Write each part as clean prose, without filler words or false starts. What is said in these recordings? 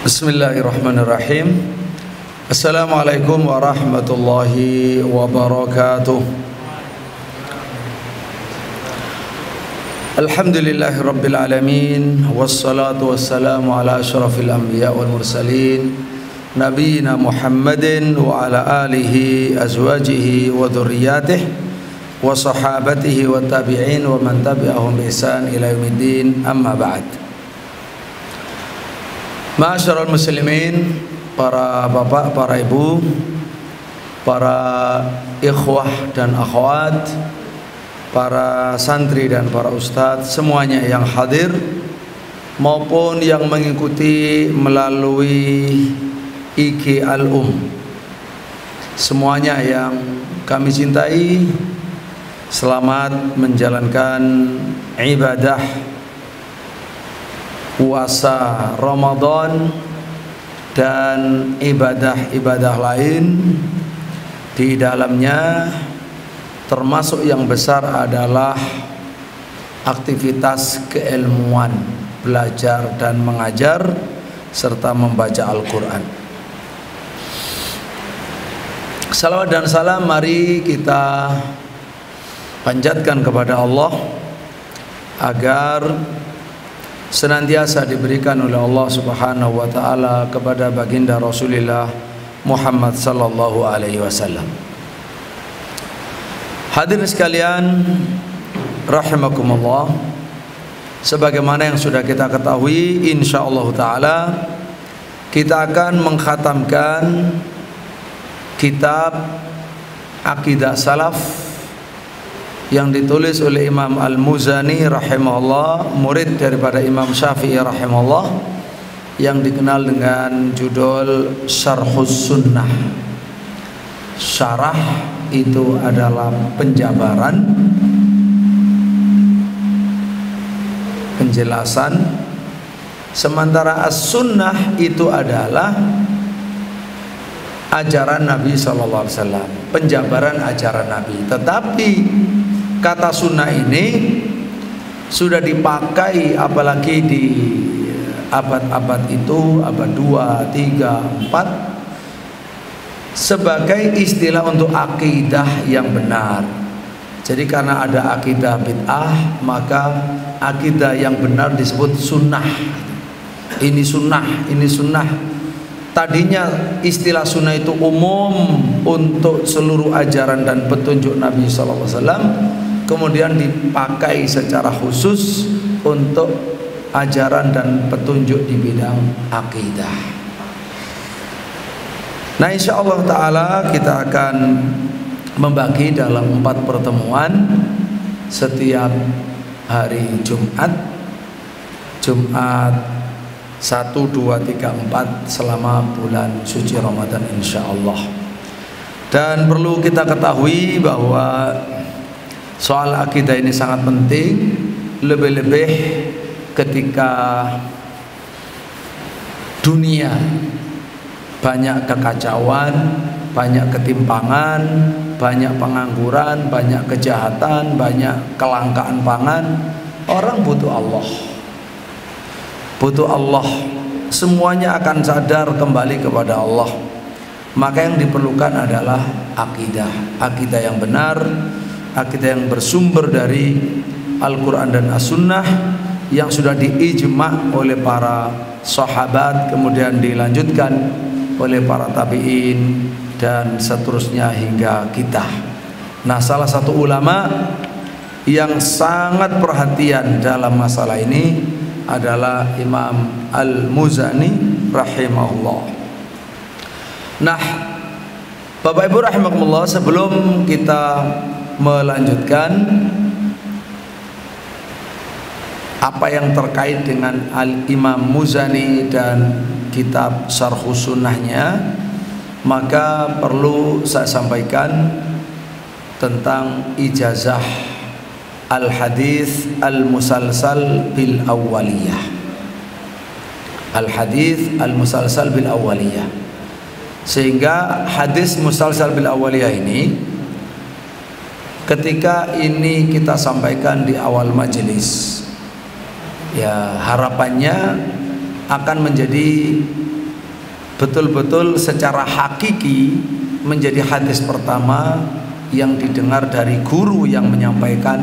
Bismillahirrahmanirrahim. Assalamualaikum warahmatullahi wabarakatuh. Alhamdulillahirabbil alamin, wassalatu wassalamu ala asyrafil anbiya wal mursalin nabiyina Muhammadin wa ala alihi azwajihi wa dzurriyyatihi wa sahabatihi wa tabi'in wa man tabi'ahum bi ihsan ila yaumiddin, amma ba'd. Ma'asyiral muslimin, para bapak, para ibu, para ikhwah dan akhwat, para santri dan para ustadz, semuanya yang hadir maupun yang mengikuti melalui IG Al-Um, semuanya yang kami cintai, selamat menjalankan ibadah puasa Ramadan dan ibadah-ibadah lain. Di dalamnya termasuk yang besar adalah aktivitas keilmuan, belajar dan mengajar serta membaca Al-Quran. Salawat dan salam mari kita panjatkan kepada Allah agar senantiasa diberikan oleh Allah Subhanahu wa taala kepada baginda Rasulullah Muhammad sallallahu alaihi wasallam. Hadirin sekalian rahimakumullah, sebagaimana yang sudah kita ketahui, insyaallah taala kita akan mengkhatamkan kitab Aqidah Salaf yang ditulis oleh Imam Al-Muzani rahimahullah, murid daripada Imam Syafi'i rahimahullah, yang dikenal dengan judul Syarhus Sunnah. Syarah itu adalah penjabaran, penjelasan, sementara As-Sunnah itu adalah ajaran Nabi sallallahu alaihi wasallam, penjabaran ajaran Nabi. Tetapi kata sunnah ini sudah dipakai apalagi di abad-abad itu, abad 2, 3, 4, sebagai istilah untuk akidah yang benar. Jadi karena ada akidah bid'ah, maka akidah yang benar disebut sunnah. Ini sunnah, ini sunnah. Tadinya istilah sunnah itu umum untuk seluruh ajaran dan petunjuk Nabi SAW, kemudian dipakai secara khusus untuk ajaran dan petunjuk di bidang akidah. Nah, insyaallah ta'ala kita akan membagi dalam 4 pertemuan setiap hari Jumat 1, 2, 3, 4 selama bulan suci Ramadan insyaallah. Dan perlu kita ketahui bahwa soal akidah ini sangat penting, lebih-lebih ketika dunia banyak kekacauan, banyak ketimpangan, banyak pengangguran, banyak kejahatan, banyak kelangkaan pangan. Orang butuh Allah, butuh Allah, semuanya akan sadar kembali kepada Allah. Maka yang diperlukan adalah akidah, akidah yang benar, akidah yang bersumber dari Al-Quran dan As-Sunnah yang sudah diijma' oleh para sahabat, kemudian dilanjutkan oleh para tabi'in dan seterusnya hingga kita. Nah, salah satu ulama yang sangat perhatian dalam masalah ini adalah Imam Al-Muzani rahimahullah. Nah, Bapak Ibu rahimakumullah, sebelum kita melanjutkan apa yang terkait dengan Al-Imam Muzani dan kitab Syarhus Sunnahnya, maka perlu saya sampaikan tentang ijazah Al-Hadis Al-Musalsal Bil Awwaliyah. Al-Hadis Al-Musalsal Bil Awwaliyah. Sehingga hadis musalsal bil awwaliyah ini, ketika ini kita sampaikan di awal majelis, ya harapannya akan menjadi betul-betul secara hakiki menjadi hadis pertama yang didengar dari guru yang menyampaikan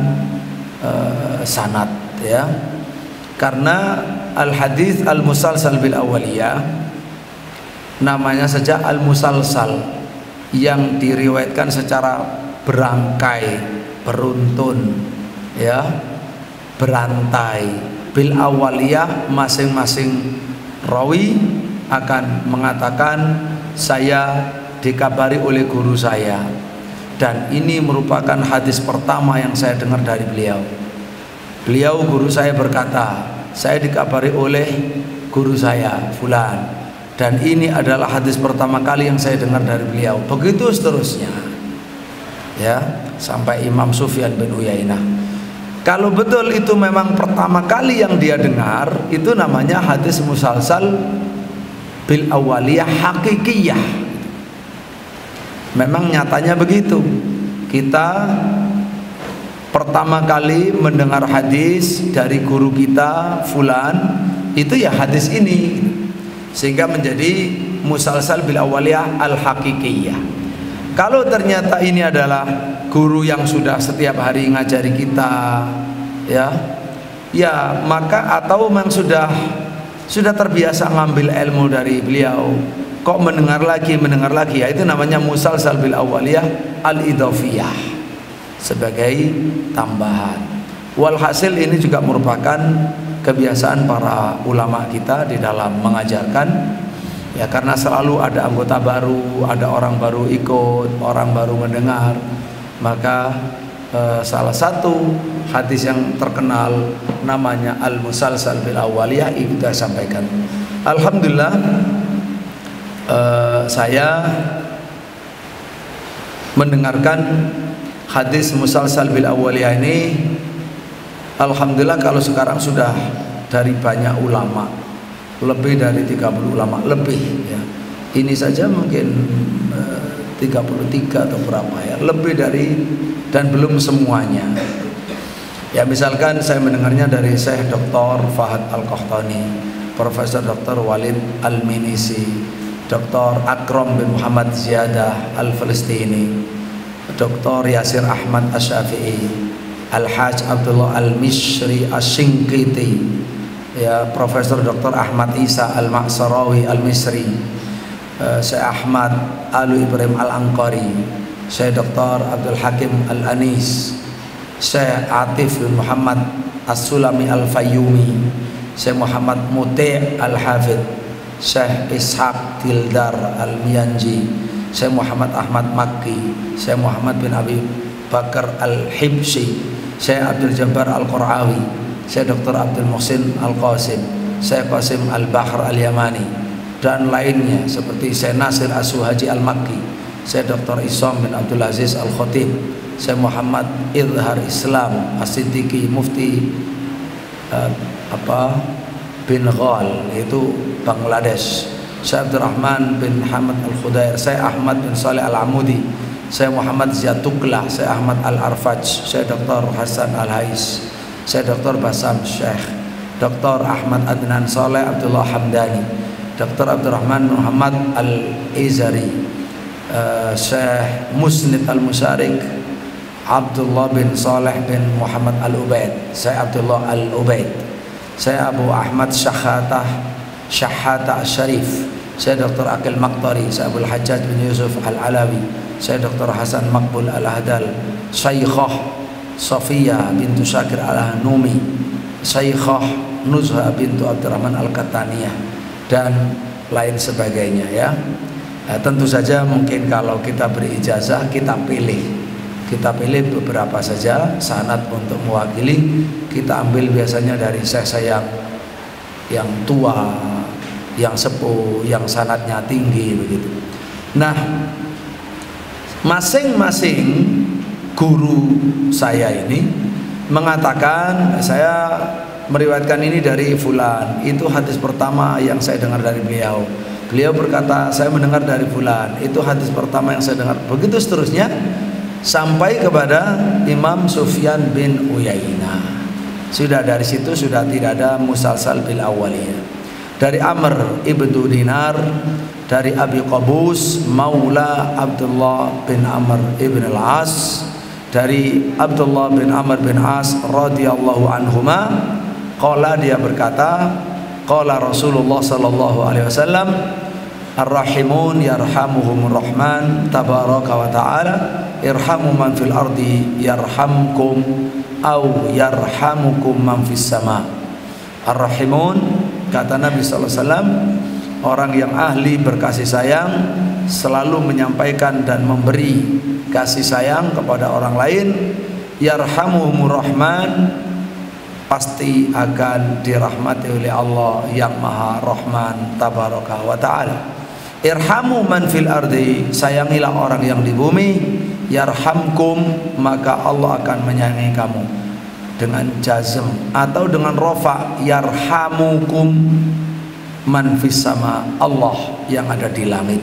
sanad, ya. Karena al hadis al musalsal bil awaliyah, namanya saja al musalsal, yang diriwayatkan secara berangkai, beruntun, ya, berantai. Bil awaliyah, masing-masing rawi akan mengatakan saya dikabari oleh guru saya, dan ini merupakan hadis pertama yang saya dengar dari beliau. Beliau, guru saya berkata, saya dikabari oleh guru saya fulan, dan ini adalah hadis pertama kali yang saya dengar dari beliau. Begitu seterusnya, ya, sampai Imam Sufyan bin Uyainah. Kalau betul itu memang pertama kali yang dia dengar, itu namanya hadis musalsal bil awaliyah hakikiyah. Memang nyatanya begitu. Kita pertama kali mendengar hadis dari guru kita fulan, itu ya hadis ini, sehingga menjadi musalsal bil awaliyah al hakikiyah. Kalau ternyata ini adalah guru yang sudah setiap hari ngajari kita, ya maka, atau memang sudah terbiasa ngambil ilmu dari beliau, kok mendengar lagi, ya itu namanya musalsal bil awaliyah al idhofiyah, sebagai tambahan. Walhasil ini juga merupakan kebiasaan para ulama kita di dalam mengajarkan, ya, karena selalu ada anggota baru, ada orang baru ikut, orang baru mendengar. Maka salah satu hadis yang terkenal namanya al musalsal bil awaliyah itu saya sampaikan. Alhamdulillah, saya mendengarkan hadis musalsal bil awaliyah ini, alhamdulillah, kalau sekarang sudah dari banyak ulama, lebih dari 30 ulama lebih, ya. Ini saja mungkin 33 atau berapa, ya, lebih dari, dan belum semuanya. Ya, misalkan saya mendengarnya dari Syekh Dr. Fahad Al-Qahtani, Profesor Dr. Walid Al-Minisi, Dr. Akram bin Muhammad Ziyadah Al-Falistini, Dr. Yasir Ahmad Asy-Syafi'i, Al-Hajj Abdullah Al-Mishri Asy-Shinqiti, ya, Profesor Dr. Ahmad Isa Al-Ma'sarawi Al-Misri, Syekh Ahmad Alu Ibrahim Al-Anqari, Syekh Dr. Abdul Hakim Al-Anis, Syekh Atif bin Muhammad As-Sulami Al-Fayyumi, Syekh Muhammad Muti' Al-Hafidh, Syekh Ishaq Tildar Al-Miyanji, Syekh Muhammad Ahmad Makki, Syekh Muhammad bin Abi Bakar Al-Hibsi, Syekh Abdul Jabbar Al-Qurawi, Syekh Dr. Abdul Muhsin Al-Qasim, Syekh Qasim Al-Bahr Al-Yamani, dan lainnya seperti Syekh Nasir As-Suhaji Al-Makki, Syekh Dr. Isam bin Abdul Aziz Al-Khatib, Syekh Muhammad Izhar Islam As-Siddiqi, Mufti bin Ghal, yaitu Bangladesh, Syekh Abdurrahman bin Hamad Al-Khudair, Syekh Ahmad bin Saleh Al-Amudi, Syekh Muhammad Ziyatuklah, Syekh Ahmad Al-Arfaj, Syekh Dr. Hasan Al-Hais, Syekh Dr. Basam Syekh, Dr. Ahmad Adnan Saleh Abdullah Hamdani, Dr. Abdurrahman Muhammad Al-Izari, Syekh Musnid Al-Musyarik, Abdullah bin Saleh bin Muhammad Al-Ubaid, Syekh Abdullah Al-Ubaid, Syekh Abu Ahmad Syahata Al-Syarif, Syekh Dr. Aqil Maqtari, Syekh Abdul Hajjaj bin Yusuf Al-Alawi, Syekh Dr. Hasan Maqbul Al-Hadal, Syekhah Safiyah bintu Syakir Al-Hanumi, Syekhah Nuzha bintu Abdurrahman Al-Qataniyah, dan lain sebagainya, ya. Nah, tentu saja mungkin kalau kita beri ijazah, kita pilih beberapa saja sanad untuk mewakili. Kita ambil biasanya dari syekh yang tua, yang sepuh, yang sanadnya tinggi, begitu. Nah, masing-masing guru saya ini mengatakan, saya meriwayatkan ini dari fulan, itu hadis pertama yang saya dengar dari beliau. Beliau berkata, saya mendengar dari fulan, itu hadis pertama yang saya dengar. Begitu seterusnya sampai kepada Imam Sufyan bin Uyainah. Sudah dari situ sudah tidak ada musalsal bil awaliyah. dari Amr ibnu Dinar, dari Abi Qabus maula Abdullah bin Amr ibn al-As, dari Abdullah bin Amr bin As radhiyallahu anhuma, qala, dia berkata, qala Rasulullah sallallahu alaihi wasallam, ar-rahimun yarhamuhumur rahman tabaraka wa ta'ala, irhamu man fil ardi yarhamkum au yarhamukum man fis sama. Ar-rahimun, kata Nabi sallallahu alaihi wasallam, orang yang ahli berkasih sayang, selalu menyampaikan dan memberi kasih sayang kepada orang lain, yarhamuhumur rahman, pasti akan dirahmati oleh Allah yang Maha Rahman tabaraka wa ta'ala. Irhamu man fil ardi, sayangilah orang yang di bumi, yarhamkum, maka Allah akan menyayangi kamu. Dengan jazm atau dengan rofa, yarhamukum man fis sama, Allah yang ada di langit,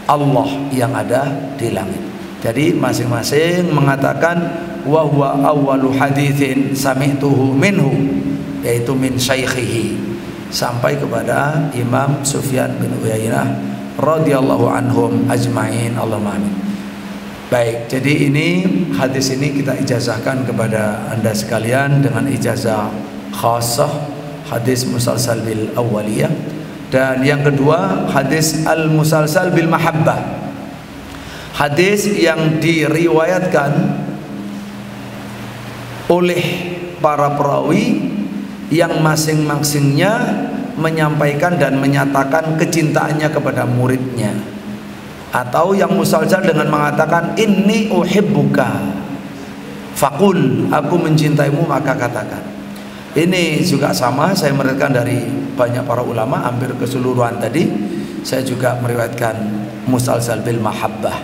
Allah yang ada di langit. Jadi masing-masing mengatakan wa huwa awwalu haditsin sami'tuhu minhu, yaitu min syaikhihi, sampai kepada Imam Sufyan bin Uyainah radhiyallahu anhum ajmain, Allahumma amin. Baik, jadi ini hadis ini kita ijazahkan kepada Anda sekalian dengan ijazah khassah, hadis musalsal bil awwaliyah. Dan yang kedua, hadis al musalsal bil mahabbah, hadis yang diriwayatkan oleh para perawi yang masing-masingnya menyampaikan dan menyatakan kecintaannya kepada muridnya, atau yang musalsal dengan mengatakan inni uhibbuka faqul, aku mencintaimu maka katakan. Ini juga sama, saya meriwayatkan dari banyak para ulama, hampir keseluruhan tadi saya juga meriwayatkan musalsal bil mahabbah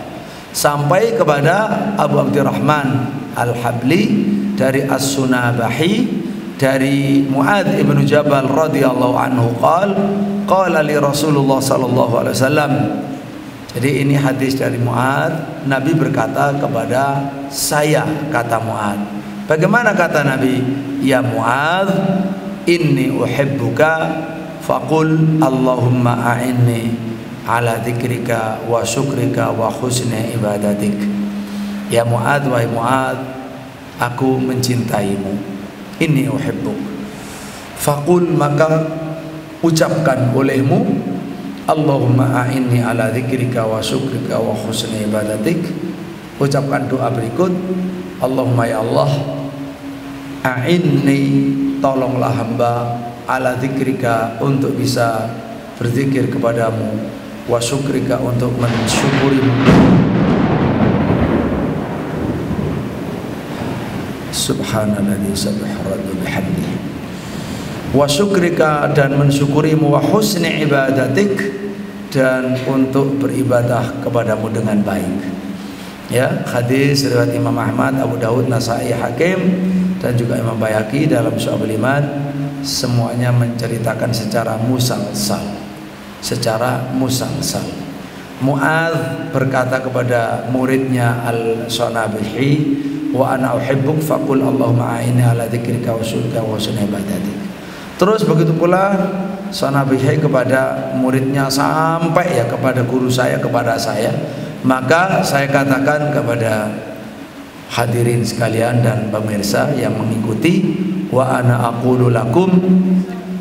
sampai kepada Abu Abdurrahman Al-Habli dari As-Sunabahi, dari Mu'adz ibnu Jabal radhiyallahu anhu, qala li Rasulullah sallallahu alaihi wasallam. Jadi ini hadis dari Mu'adz, Nabi berkata kepada saya, kata Mu'adz. Bagaimana kata Nabi? Ya Mu'adz, inni uhibbuka faqul Allahumma a'inni ala dzikrika wa syukrika wa husni ibadatik. Ya Mu'adz, wahai Mu'adz, aku mencintaimu. Inni uhibbuk. Faqul, maka ucapkan olehmu, Allahumma a'inni ala dzikrika wa syukrika wa husni ibadatik. Ucapkan doa berikut, Allahumma ya Allah, a'inni, tolonglah hamba, ala dzikrika, untuk bisa berzikir kepadamu, wa syukrika, untuk mensyukurimu, subhanalladzi subhanahu bihamdihi, wa syukrika, dan mensyukurimu, wa husni ibadatik, dan untuk beribadah kepadamu dengan baik. Ya, hadis riwayat Imam Ahmad, Abu Daud, Nasai, Hakim, dan juga Imam Baihaqi dalam Syu'abul Iman, semuanya menceritakan secara musalsal. Mu'adz berkata kepada muridnya Al-Sunabahi, wa ana uhibbuk faqul Allahumma a'inni ala dzikrika wa syukrika wa husni ibadatik. Terus begitu pula Sunabahi kepada muridnya, sampai ya kepada guru saya, kepada saya. Maka saya katakan kepada hadirin sekalian dan pemirsa yang mengikuti, wa ana aqulu lakum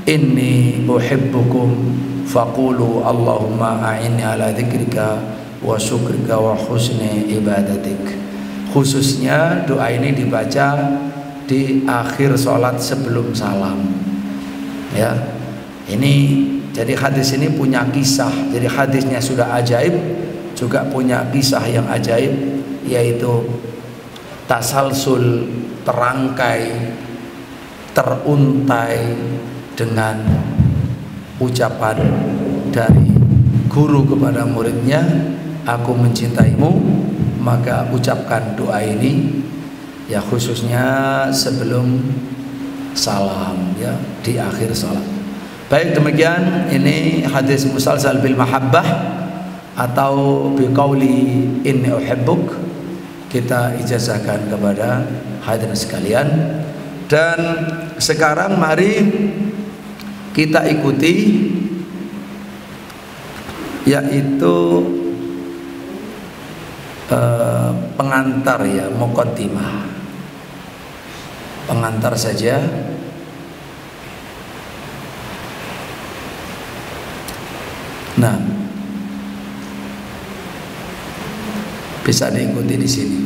inni uhibbukum faqulu Allahumma a'inni ala dzikrika wa syukrika wa husni ibadatik. Khususnya doa ini dibaca di akhir sholat sebelum salam. Ya, ini jadi hadis ini punya kisah. Jadi hadisnya sudah ajaib, juga punya kisah yang ajaib, yaitu tasalsul, terangkai, teruntai dengan ucapan dari guru kepada muridnya, aku mencintaimu, maka ucapkan doa ini ya, khususnya sebelum salam, ya, di akhir salat. Baik, demikian ini hadis musalsal bil mahabbah atau biqauli inni uhibbuk, kita ijazahkan kepada hadirin sekalian. Dan sekarang mari kita ikuti yaitu pengantar ya, muqaddimah, pengantar saja. Nah, bisa diikuti di sini.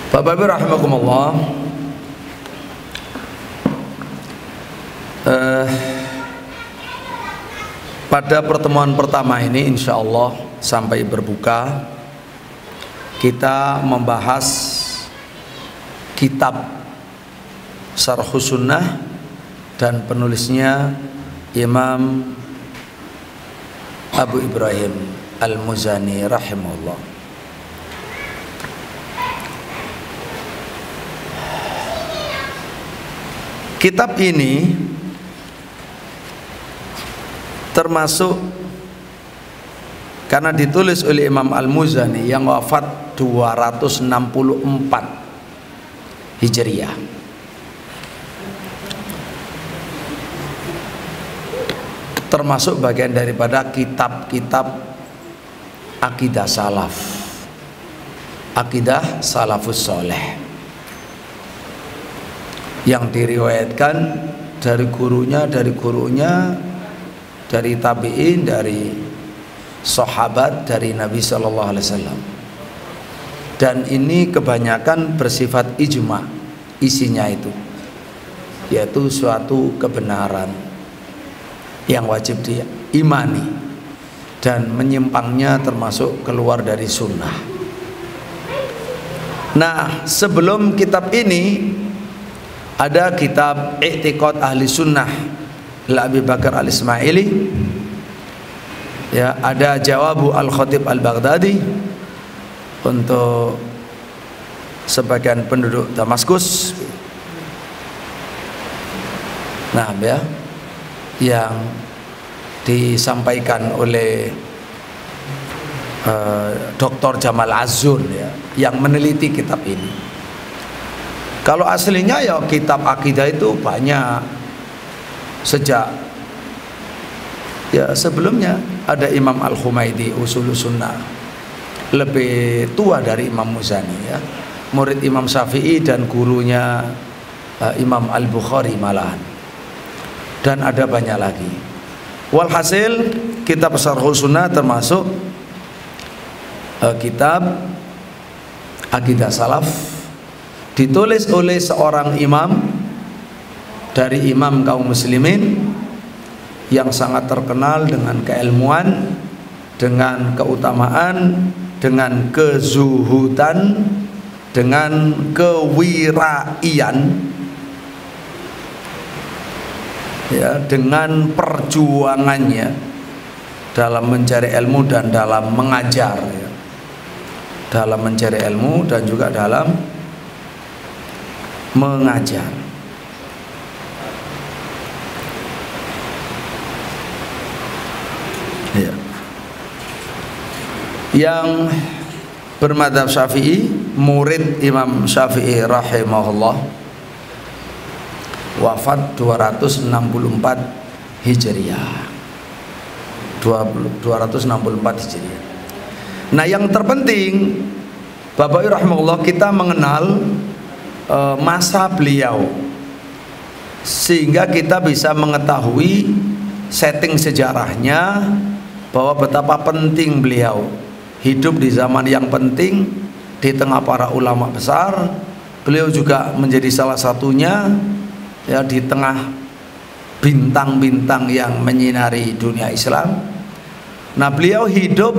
Bapak-Ibu rahimakumullah, pada pertemuan pertama ini insya Allah sampai berbuka kita membahas kitab Syarhus Sunnah dan penulisnya Imam Abu Ibrahim Al-Muzani rahimahullah. Kitab ini termasuk karena ditulis oleh Imam Al-Muzani yang wafat 264 Hijriah. Termasuk bagian daripada kitab-kitab akidah salaf, akidah salafus soleh, yang diriwayatkan dari gurunya, dari tabi'in, dari sahabat, dari Nabi Sallallahu Alaihi Wasallam. Dan ini kebanyakan bersifat ijma, isinya itu, yaitu suatu kebenaran yang wajib diimani, dan menyimpangnya termasuk keluar dari sunnah. Nah, sebelum kitab ini ada kitab I'tiqad Ahli Sunnah Abi Bakar Al-Ismaili, ya, ada Jawabu Al-Khatib Al-Baghdadi untuk sebagian penduduk Damaskus. Nah, ya, yang disampaikan oleh Dr. Jamal Azun, ya, yang meneliti kitab ini. Kalau aslinya ya kitab akidah itu banyak, sejak ya sebelumnya ada Imam Al-Humaidi Ushulus Sunnah, lebih tua dari Imam Muzani, ya, murid Imam Syafi'i dan gurunya Imam Al-Bukhari malahan, dan ada banyak lagi. Walhasil kitab Syarhus Sunnah termasuk kitab akidah salaf, ditulis oleh seorang imam dari imam kaum muslimin yang sangat terkenal dengan keilmuan, dengan keutamaan, dengan kezuhudan, dengan kewiraian, ya, dengan perjuangannya dalam mencari ilmu dan dalam mengajar, ya, dalam mencari ilmu dan juga dalam mengajar. Ya. Yang bermadzhab Syafi'i, murid Imam Syafi'i rahimahullah, wafat 264 Hijriah. 264 Hijriah. Nah, yang terpenting Bapak Ibu rahimahullah, kita mengenal masa beliau sehingga kita bisa mengetahui setting sejarahnya, bahwa betapa penting beliau hidup di zaman yang penting di tengah para ulama besar. Beliau juga menjadi salah satunya, ya, di tengah bintang-bintang yang menyinari dunia Islam. Nah, beliau hidup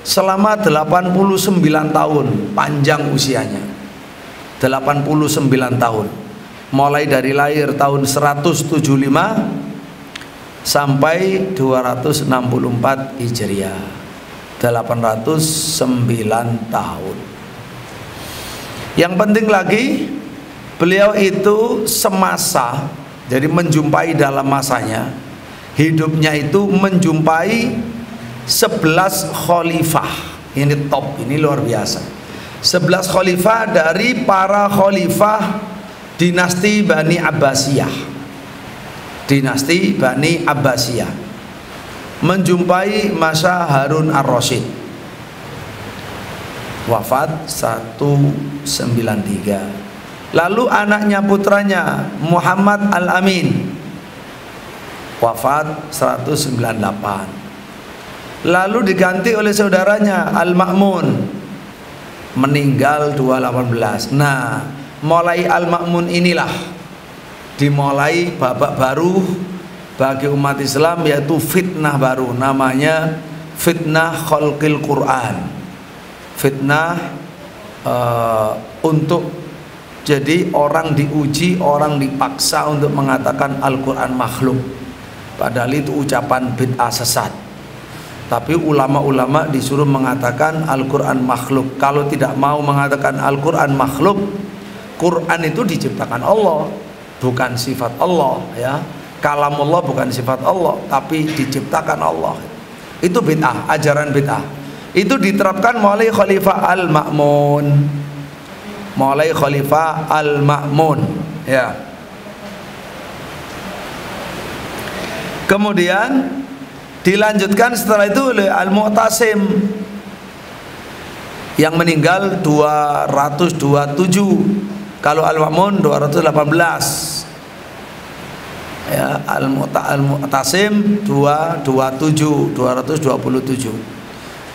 selama 89 tahun, panjang usianya, 89 tahun, mulai dari lahir tahun 175 sampai 264 Hijriah, 809 tahun. Yang penting lagi, beliau itu semasa, jadi menjumpai dalam masanya, hidupnya itu menjumpai 11 khalifah. Ini top, ini luar biasa. 11 khalifah dari para khalifah dinasti Bani Abbasiyah. Dinasti Bani Abbasiyah menjumpai masa Harun ar-Rasyid, wafat 193. Lalu anaknya putranya Muhammad Al-Amin, wafat 198. Lalu diganti oleh saudaranya Al-Ma'mun, meninggal 218. Nah, mulai Al-Ma'mun inilah dimulai babak baru bagi umat Islam, yaitu fitnah baru, namanya fitnah khalqil Quran. Fitnah untuk jadi orang diuji, orang dipaksa untuk mengatakan Al-Quran makhluk, padahal itu ucapan bid'ah sesat. Tapi ulama-ulama disuruh mengatakan Al-Quran makhluk. Kalau tidak mau mengatakan Al-Quran makhluk, Quran itu diciptakan Allah, bukan sifat Allah, ya. Kalamullah bukan sifat Allah, tapi diciptakan Allah. Itu bid'ah, ajaran bid'ah. Itu diterapkan mulai Khalifah Al-Ma'mun. Mulai Khalifah Al-Ma'mun, ya. Kemudian dilanjutkan setelah itu oleh Al-Mu'tasim yang meninggal 227. Kalau Al-Ma'mun 218. Ya, Al-Mu'tasim 227.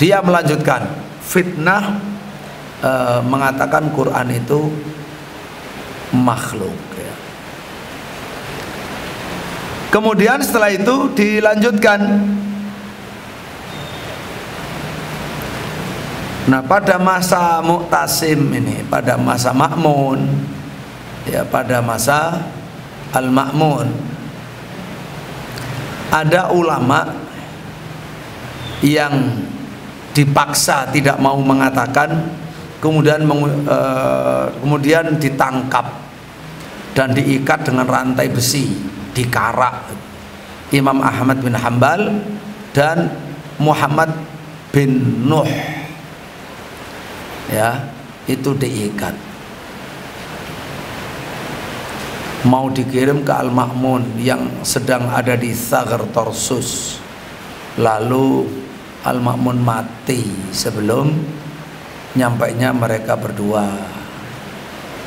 Dia melanjutkan fitnah mengatakan Quran itu makhluk, ya. Kemudian setelah itu dilanjutkan. Nah, pada masa Mu'tasim ini, pada masa Ma'mun, ya, pada masa Al-Ma'mun, ada ulama yang dipaksa tidak mau mengatakan, kemudian ditangkap dan diikat dengan rantai besi, dikarak. Imam Ahmad bin Hanbal dan Muhammad bin Nuh, ya, itu diikat, mau dikirim ke Al-Ma'mun yang sedang ada di Thaghar Tarsus. Lalu Al-Ma'mun mati sebelum nyampainya mereka berdua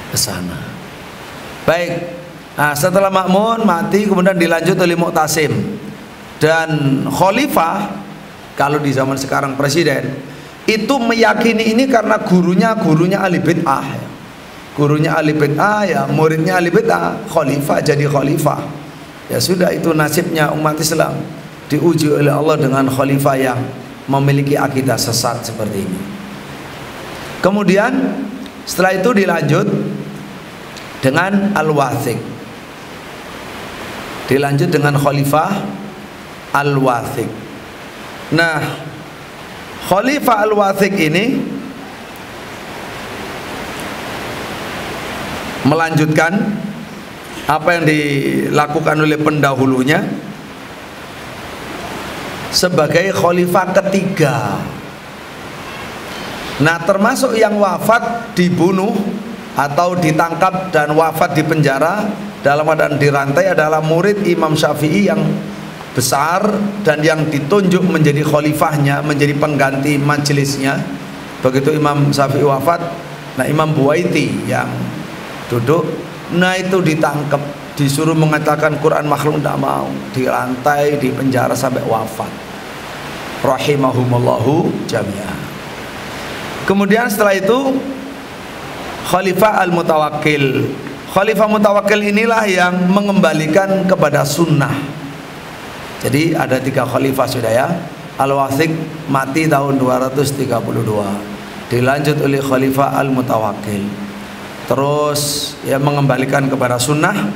ke sana. Baik. Nah, setelah Ma'mun mati, kemudian dilanjut oleh Mu'tasim. Dan khalifah, kalau di zaman sekarang presiden, itu meyakini ini karena gurunya ahli bid'ah. Gurunya ahli bid'ah, ya, muridnya ahli bid'ah, khalifah jadi khalifah. Ya sudah, itu nasibnya umat Islam, diuji oleh Allah dengan khalifah yang memiliki akidah sesat seperti ini. Kemudian setelah itu dilanjut dengan Al-Wathiq. Dilanjut dengan Khalifah Al-Wathiq. Nah, Khalifah Al-Wathiq ini melanjutkan apa yang dilakukan oleh pendahulunya sebagai khalifah ketiga. Nah, termasuk yang wafat dibunuh atau ditangkap dan wafat di penjara dalam keadaan dirantai adalah murid Imam Syafi'i yang besar dan yang ditunjuk menjadi khalifahnya, menjadi pengganti majelisnya. Begitu Imam Syafi'i wafat, nah Imam Buwaiti yang duduk, nah itu ditangkap, disuruh mengatakan Quran makhluk, tidak mau, dirantai, di penjara sampai wafat. Rahimahumullahu jami'ah. Kemudian setelah itu Khalifah Al-Mutawakkil. Khalifah Mutawakkil inilah yang mengembalikan kepada sunnah. Jadi ada 3 khalifah sudah, ya. Al-Wathiq mati tahun 232. Dilanjut oleh Khalifah Al-Mutawakkil. Terus ya mengembalikan kepada sunnah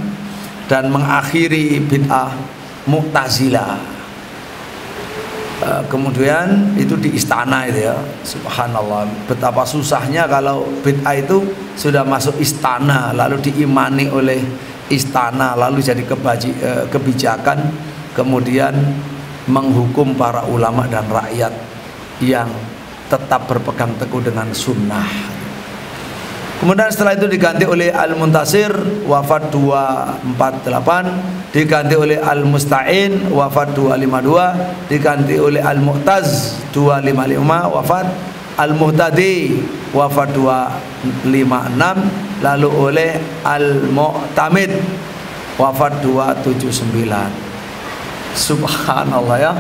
dan mengakhiri bid'ah Mu'tazilah. Kemudian itu di istana itu, ya, subhanallah, betapa susahnya kalau bid'ah itu sudah masuk istana, lalu diimani oleh istana, lalu jadi kebijakan, kemudian menghukum para ulama dan rakyat yang tetap berpegang teguh dengan sunnah. Kemudian setelah itu diganti oleh Al-Muntasir, wafat 248, diganti oleh Al-Musta'in, wafat 252, diganti oleh Al-Mu'taz 255, wafat Al-Muhtadi, wafat 256, lalu oleh Al-Mu'tamid, wafat 279. Subhanallah ya.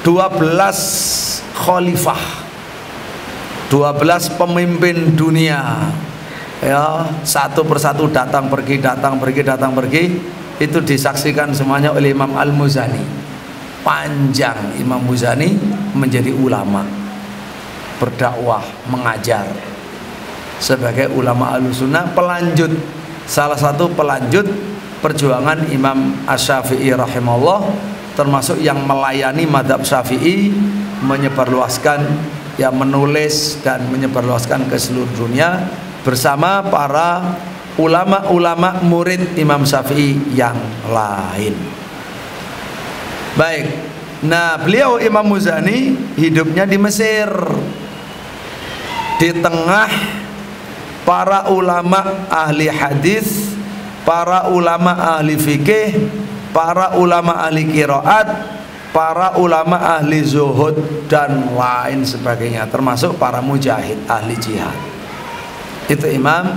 12 khalifah, 12 pemimpin dunia, ya, satu persatu datang pergi, datang pergi, datang pergi. Itu disaksikan semuanya oleh Imam Al-Muzani. Panjang Imam Muzani menjadi ulama, berdakwah, mengajar sebagai ulama Ahlussunnah, pelanjut, salah satu pelanjut perjuangan Imam Asy-Syafi'i rahimahullah, termasuk yang melayani madhab Syafi'i, menyebarluaskan, ya, menulis dan menyebarluaskan ke seluruh dunia bersama para ulama-ulama murid Imam Syafi'i yang lain. Baik, nah beliau Imam Muzani hidupnya di Mesir, di tengah para ulama ahli hadis, para ulama ahli fikih, para ulama ahli qiraat, para ulama ahli zuhud dan lain sebagainya, termasuk para mujahid ahli jihad. Itu Imam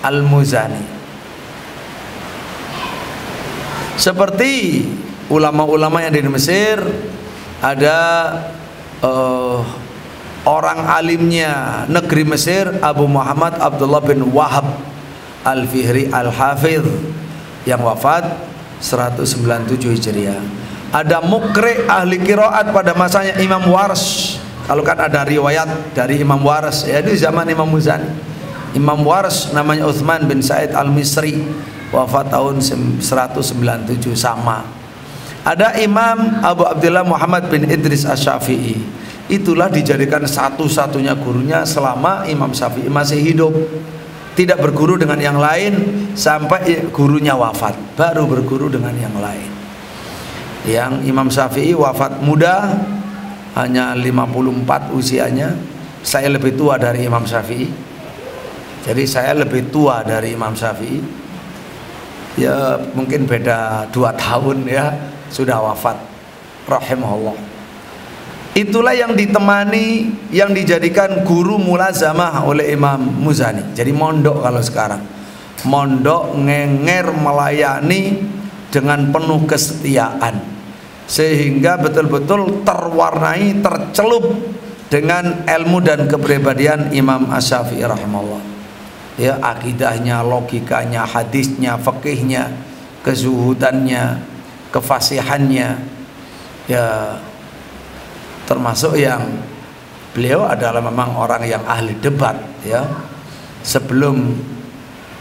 Al-Muzani. Seperti ulama-ulama yang di Mesir, ada orang alimnya negeri Mesir, Abu Muhammad Abdullah bin Wahab Al-Fihri Al-Hafidh, yang wafat 197 Hijriah. Ada mukri ahli qiraat pada masanya Imam Warsh. Kalau kan ada riwayat dari Imam Warsh, ya, di zaman Imam Muzani. Imam Warsh namanya Utsman bin Said Al-Misri, wafat tahun 197 sama. Ada Imam Abu Abdullah Muhammad bin Idris Asy-Syafi'i. Itulah dijadikan satu-satunya gurunya selama Imam Syafi'i masih hidup. Tidak berguru dengan yang lain sampai gurunya wafat, baru berguru dengan yang lain. Yang Imam Syafi'i wafat muda, hanya 54 usianya. Saya lebih tua dari Imam Syafi'i. Jadi saya lebih tua dari Imam Syafi'i. Ya mungkin beda 2 tahun, ya, sudah wafat rahimahullah. Itulah yang ditemani, yang dijadikan guru mulazamah oleh Imam Muzani. Jadi mondok kalau sekarang, mondok ngenger melayani dengan penuh kesetiaan, sehingga betul-betul terwarnai, tercelup dengan ilmu dan kepribadian Imam Asy-Syafi'i rahimahullah. Ya, akidahnya, logikanya, hadisnya, fikihnya, kezuhudannya, kefasihannya, ya, termasuk yang beliau adalah memang orang yang ahli debat, ya. Sebelum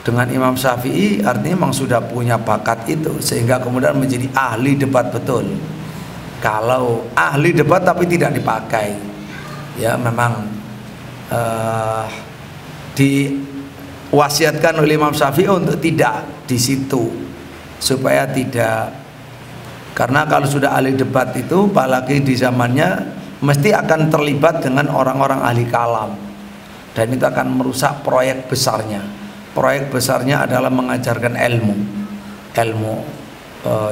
dengan Imam Syafi'i artinya memang sudah punya bakat itu, sehingga kemudian menjadi ahli debat betul. Kalau ahli debat tapi tidak dipakai, ya, memang diwasiatkan oleh Imam Syafi'i untuk tidak di situ, supaya tidak. Karena kalau sudah ahli debat itu, apalagi di zamannya, mesti akan terlibat dengan orang-orang ahli kalam, dan itu akan merusak proyek besarnya. Proyek besarnya adalah mengajarkan ilmu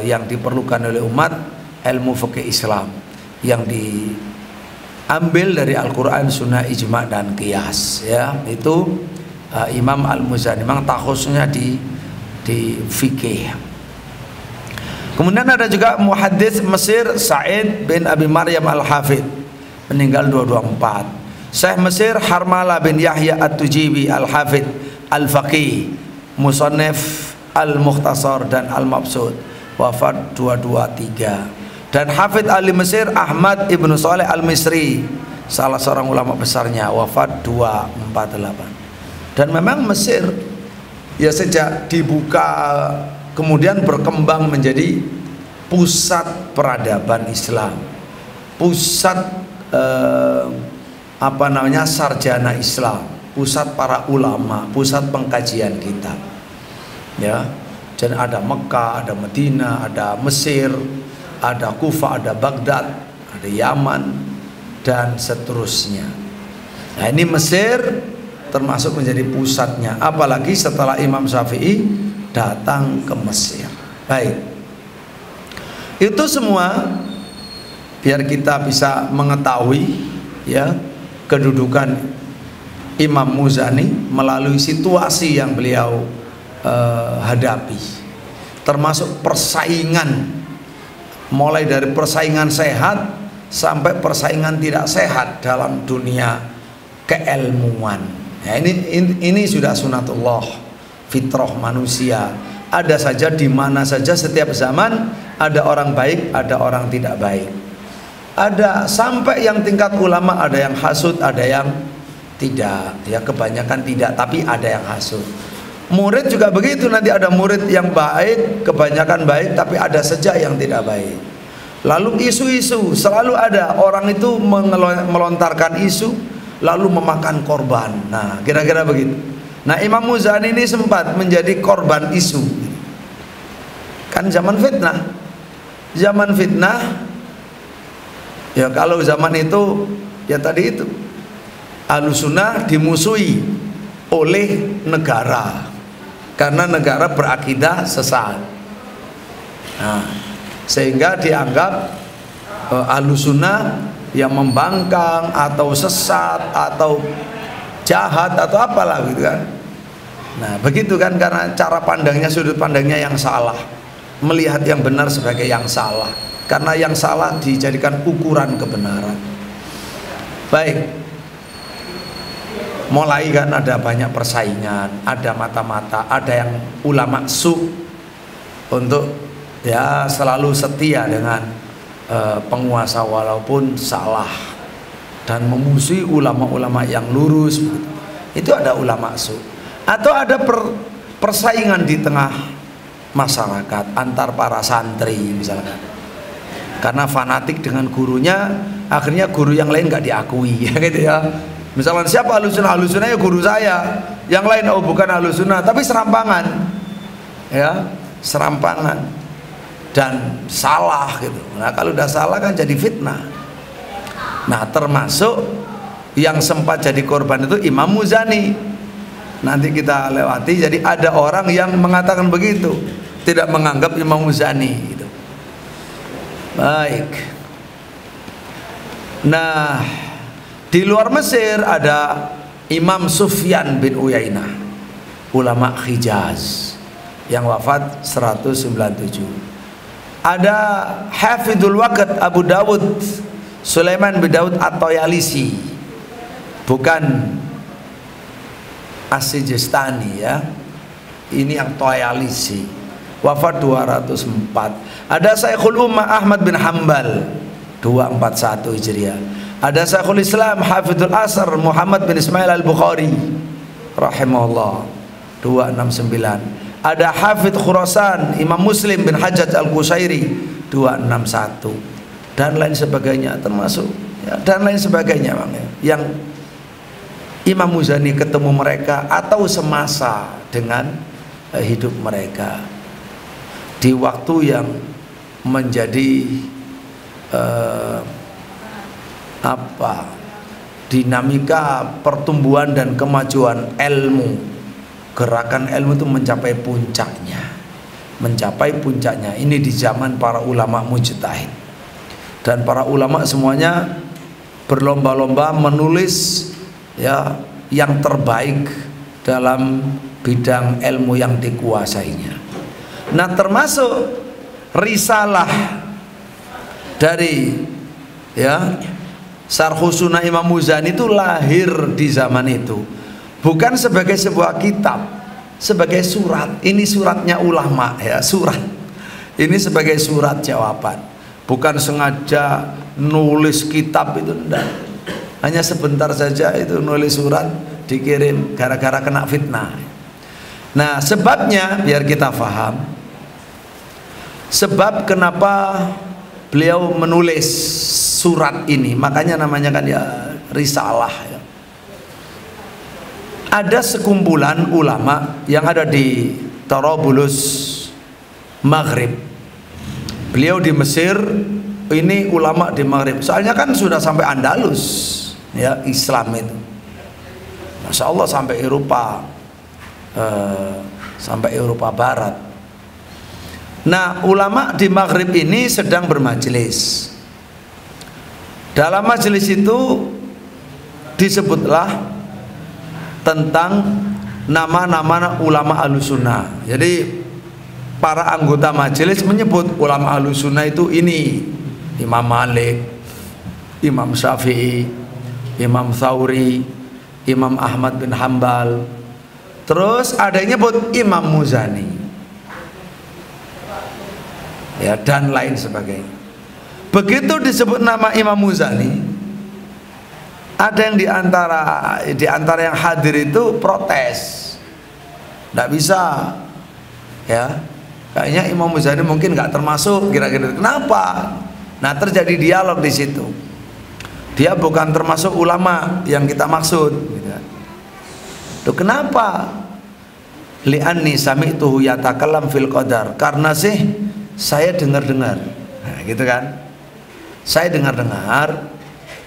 yang diperlukan oleh umat, ilmu fikih Islam yang diambil dari Al-Quran, Sunnah, Ijma' dan Qiyas, ya. Itu Imam Al-Muzani memang takhusnya di fikih. Kemudian ada juga muhaddits Mesir Sa'id bin Abi Maryam Al-Hafidh, meninggal 224. Syekh Mesir Harmalah bin Yahya At-Tujibi Al-Hafidh Al-Faqih, Musannif Al-Mukhtasar dan Al-Mabsud, wafat 223. Dan Hafidh Ali Mesir Ahmad Ibnu Saleh Al-Misri, salah seorang ulama besarnya, wafat 248. Dan memang Mesir, ya, sejak dibuka kemudian berkembang menjadi pusat peradaban Islam, pusat sarjana Islam, pusat para ulama, pusat pengkajian kitab, ya. Dan ada Mekah, ada Madinah, ada Mesir, ada Kufah, ada Baghdad, ada Yaman, dan seterusnya. Nah, ini Mesir termasuk menjadi pusatnya, apalagi setelah Imam Syafi'i datang ke Mesir. Baik, itu semua biar kita bisa mengetahui ya kedudukan Imam Muzani melalui situasi yang beliau hadapi, termasuk persaingan, mulai dari persaingan sehat sampai persaingan tidak sehat dalam dunia keilmuan. Ya, ini sudah sunatullah, fitrah manusia. Ada saja di mana saja setiap zaman ada orang baik, ada orang tidak baik. Ada sampai yang tingkat ulama, ada yang hasud, ada yang tidak. Ya kebanyakan tidak, tapi ada yang hasud. Murid juga begitu, nanti ada murid yang baik, kebanyakan baik, tapi ada saja yang tidak baik. Lalu isu-isu, selalu ada orang itu melontarkan isu lalu memakan korban. Nah, kira-kira begitu. Nah, Imam Muzani ini sempat menjadi korban isu. Kan zaman fitnah. Zaman fitnah, ya kalau zaman itu, ya tadi itu, Ahlussunnah dimusuhi oleh negara karena negara berakidah sesat. Nah, sehingga dianggap Ahlussunnah yang membangkang atau sesat atau jahat atau apalah gitu kan. Nah begitu kan, karena cara pandangnya, sudut pandangnya yang salah, melihat yang benar sebagai yang salah, karena yang salah dijadikan ukuran kebenaran. Baik, mulai kan ada banyak persaingan, ada mata-mata, ada yang ulama su untuk ya selalu setia dengan penguasa walaupun salah, dan memusuhi ulama-ulama yang lurus. Itu ada ulama su. Atau ada persaingan di tengah masyarakat antar para santri misalkan, karena fanatik dengan gurunya, akhirnya guru yang lain nggak diakui ya gitu ya. Misalkan siapa Ahlussunnah, Ahlussunnah ya guru saya, yang lain oh bukan Ahlussunnah, tapi serampangan ya, serampangan dan salah gitu. Nah kalau udah salah kan jadi fitnah. Nah termasuk yang sempat jadi korban itu Imam Muzani. Nanti kita lewati. Jadi ada orang yang mengatakan begitu, tidak menganggap Imam Muzani gitu. Baik. Nah di luar Mesir ada Imam Sufyan bin Uyainah, ulama Hijaz yang wafat 197. Ada Hafidhul Waqt Abu Dawud Sulaiman bin Daud At-Toyalisi, bukan As-Sijistani ya, ini yang Toyalisi, wafat 204. Ada Syekhul Ummah Ahmad bin Hanbal 241 Hijriah. Ada Syekhul Islam Hafidhul Asr Muhammad bin Ismail Al-Bukhari rahimahullah 269. Ada Hafidh Khurasan Imam Muslim bin Hajjaj Al-Qushairi 261 dan lain sebagainya, termasuk ya, dan lain sebagainya bang, ya, yang Imam Muzani ketemu mereka atau semasa dengan hidup mereka di waktu yang menjadi dinamika pertumbuhan dan kemajuan ilmu. Gerakan ilmu itu mencapai puncaknya. Ini di zaman para ulama mujtahid, dan para ulama semuanya berlomba-lomba menulis ya yang terbaik dalam bidang ilmu yang dikuasainya. Nah termasuk risalah dari ya Syarhus Sunnah Imam Muzani itu lahir di zaman itu. Bukan sebagai sebuah kitab, sebagai surat. Ini suratnya ulama ya, surat. Ini sebagai surat jawaban. Bukan sengaja nulis kitab itu, enggak. Hanya sebentar saja itu nulis surat, dikirim gara-gara kena fitnah. Nah sebabnya biar kita paham, sebab kenapa beliau menulis surat ini, makanya namanya kan ya risalah ya. Ada sekumpulan ulama yang ada di Tarabulus Maghrib. Beliau di Mesir, ini ulama di Maghrib. Soalnya kan sudah sampai Andalus ya Islam itu. Masya Allah sampai Eropa Barat. Nah, ulama di Maghrib ini sedang bermajelis. Dalam majelis itu disebutlah tentang nama-nama ulama Ahlussunnah. Jadi para anggota majelis menyebut ulama Ahlussunnah itu ini: Imam Malik, Imam Syafi'i, Imam Tsauri, Imam Ahmad bin Hambal. Terus ada yang nyebut Imam Muzani, ya, dan lain sebagainya. Begitu disebut nama Imam Muzani, ada yang di antara yang hadir itu protes, tidak bisa, ya, kayaknya Imam Muzani mungkin nggak termasuk, kira-kira. Kenapa? Nah, terjadi dialog di situ. Dia bukan termasuk ulama yang kita maksud, gitu. Loh, kenapa? Li'anni sami'tuhu yatakallam fil qadar. Karena sih saya dengar-dengar, nah, gitu kan? Saya dengar-dengar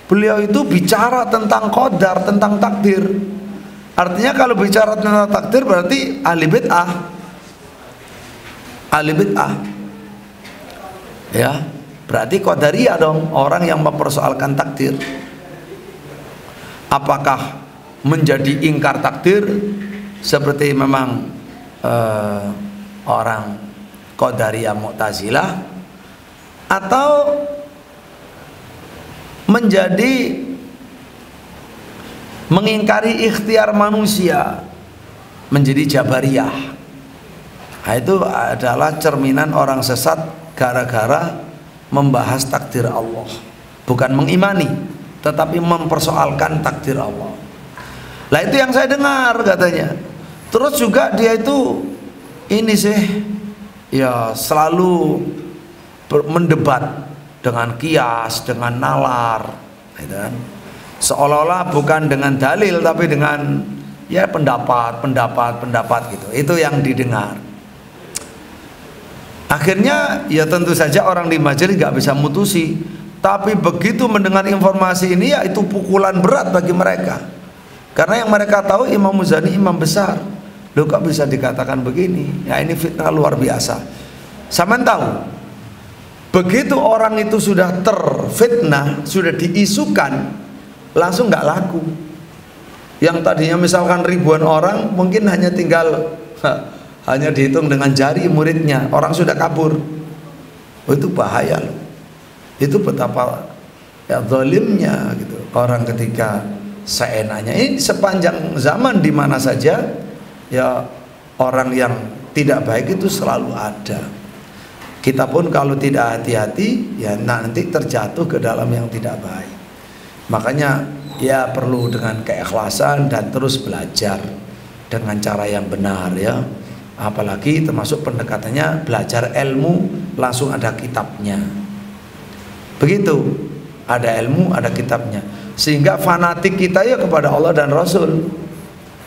beliau itu bicara tentang qadar, tentang takdir. Artinya kalau bicara tentang takdir berarti ahli bid'ah. Ahli bid'ah. Ya, berarti qadariyah dong, orang yang mempersoalkan takdir. Apakah menjadi ingkar takdir seperti memang orang Qadariyah Mu'tazilah, atau menjadi mengingkari ikhtiar manusia, menjadi Jabariyah. Nah, itu adalah cerminan orang sesat gara-gara membahas takdir Allah, bukan mengimani tetapi mempersoalkan takdir Allah. Lah itu yang saya dengar katanya. Terus juga dia itu ini sih, ya, selalu mendebat dengan kias, dengan nalar, gitu kan? Seolah-olah bukan dengan dalil tapi dengan, ya, pendapat gitu. Itu yang didengar. Akhirnya ya tentu saja orang di majelis nggak bisa mutusi. Tapi begitu mendengar informasi ini, ya itu pukulan berat bagi mereka. Karena yang mereka tahu Imam Muzani imam besar. Loh, kok bisa dikatakan begini? Ya, ini fitnah luar biasa. Sampean tahu, begitu orang itu sudah terfitnah, sudah diisukan, langsung nggak laku. Yang tadinya misalkan ribuan orang, mungkin hanya tinggal hanya dihitung dengan jari muridnya. Orang sudah kabur. Oh, itu bahaya loh. Itu betapa, ya, zalimnya gitu orang ketika seenaknya. Ini sepanjang zaman di mana saja, ya, orang yang tidak baik itu selalu ada. Kita pun kalau tidak hati-hati, ya nanti terjatuh ke dalam yang tidak baik. Makanya ya perlu dengan keikhlasan dan terus belajar dengan cara yang benar, ya. Apalagi termasuk pendekatannya belajar ilmu langsung ada kitabnya. Begitu, ada ilmu, ada kitabnya. Sehingga fanatik kita ya kepada Allah dan Rasul.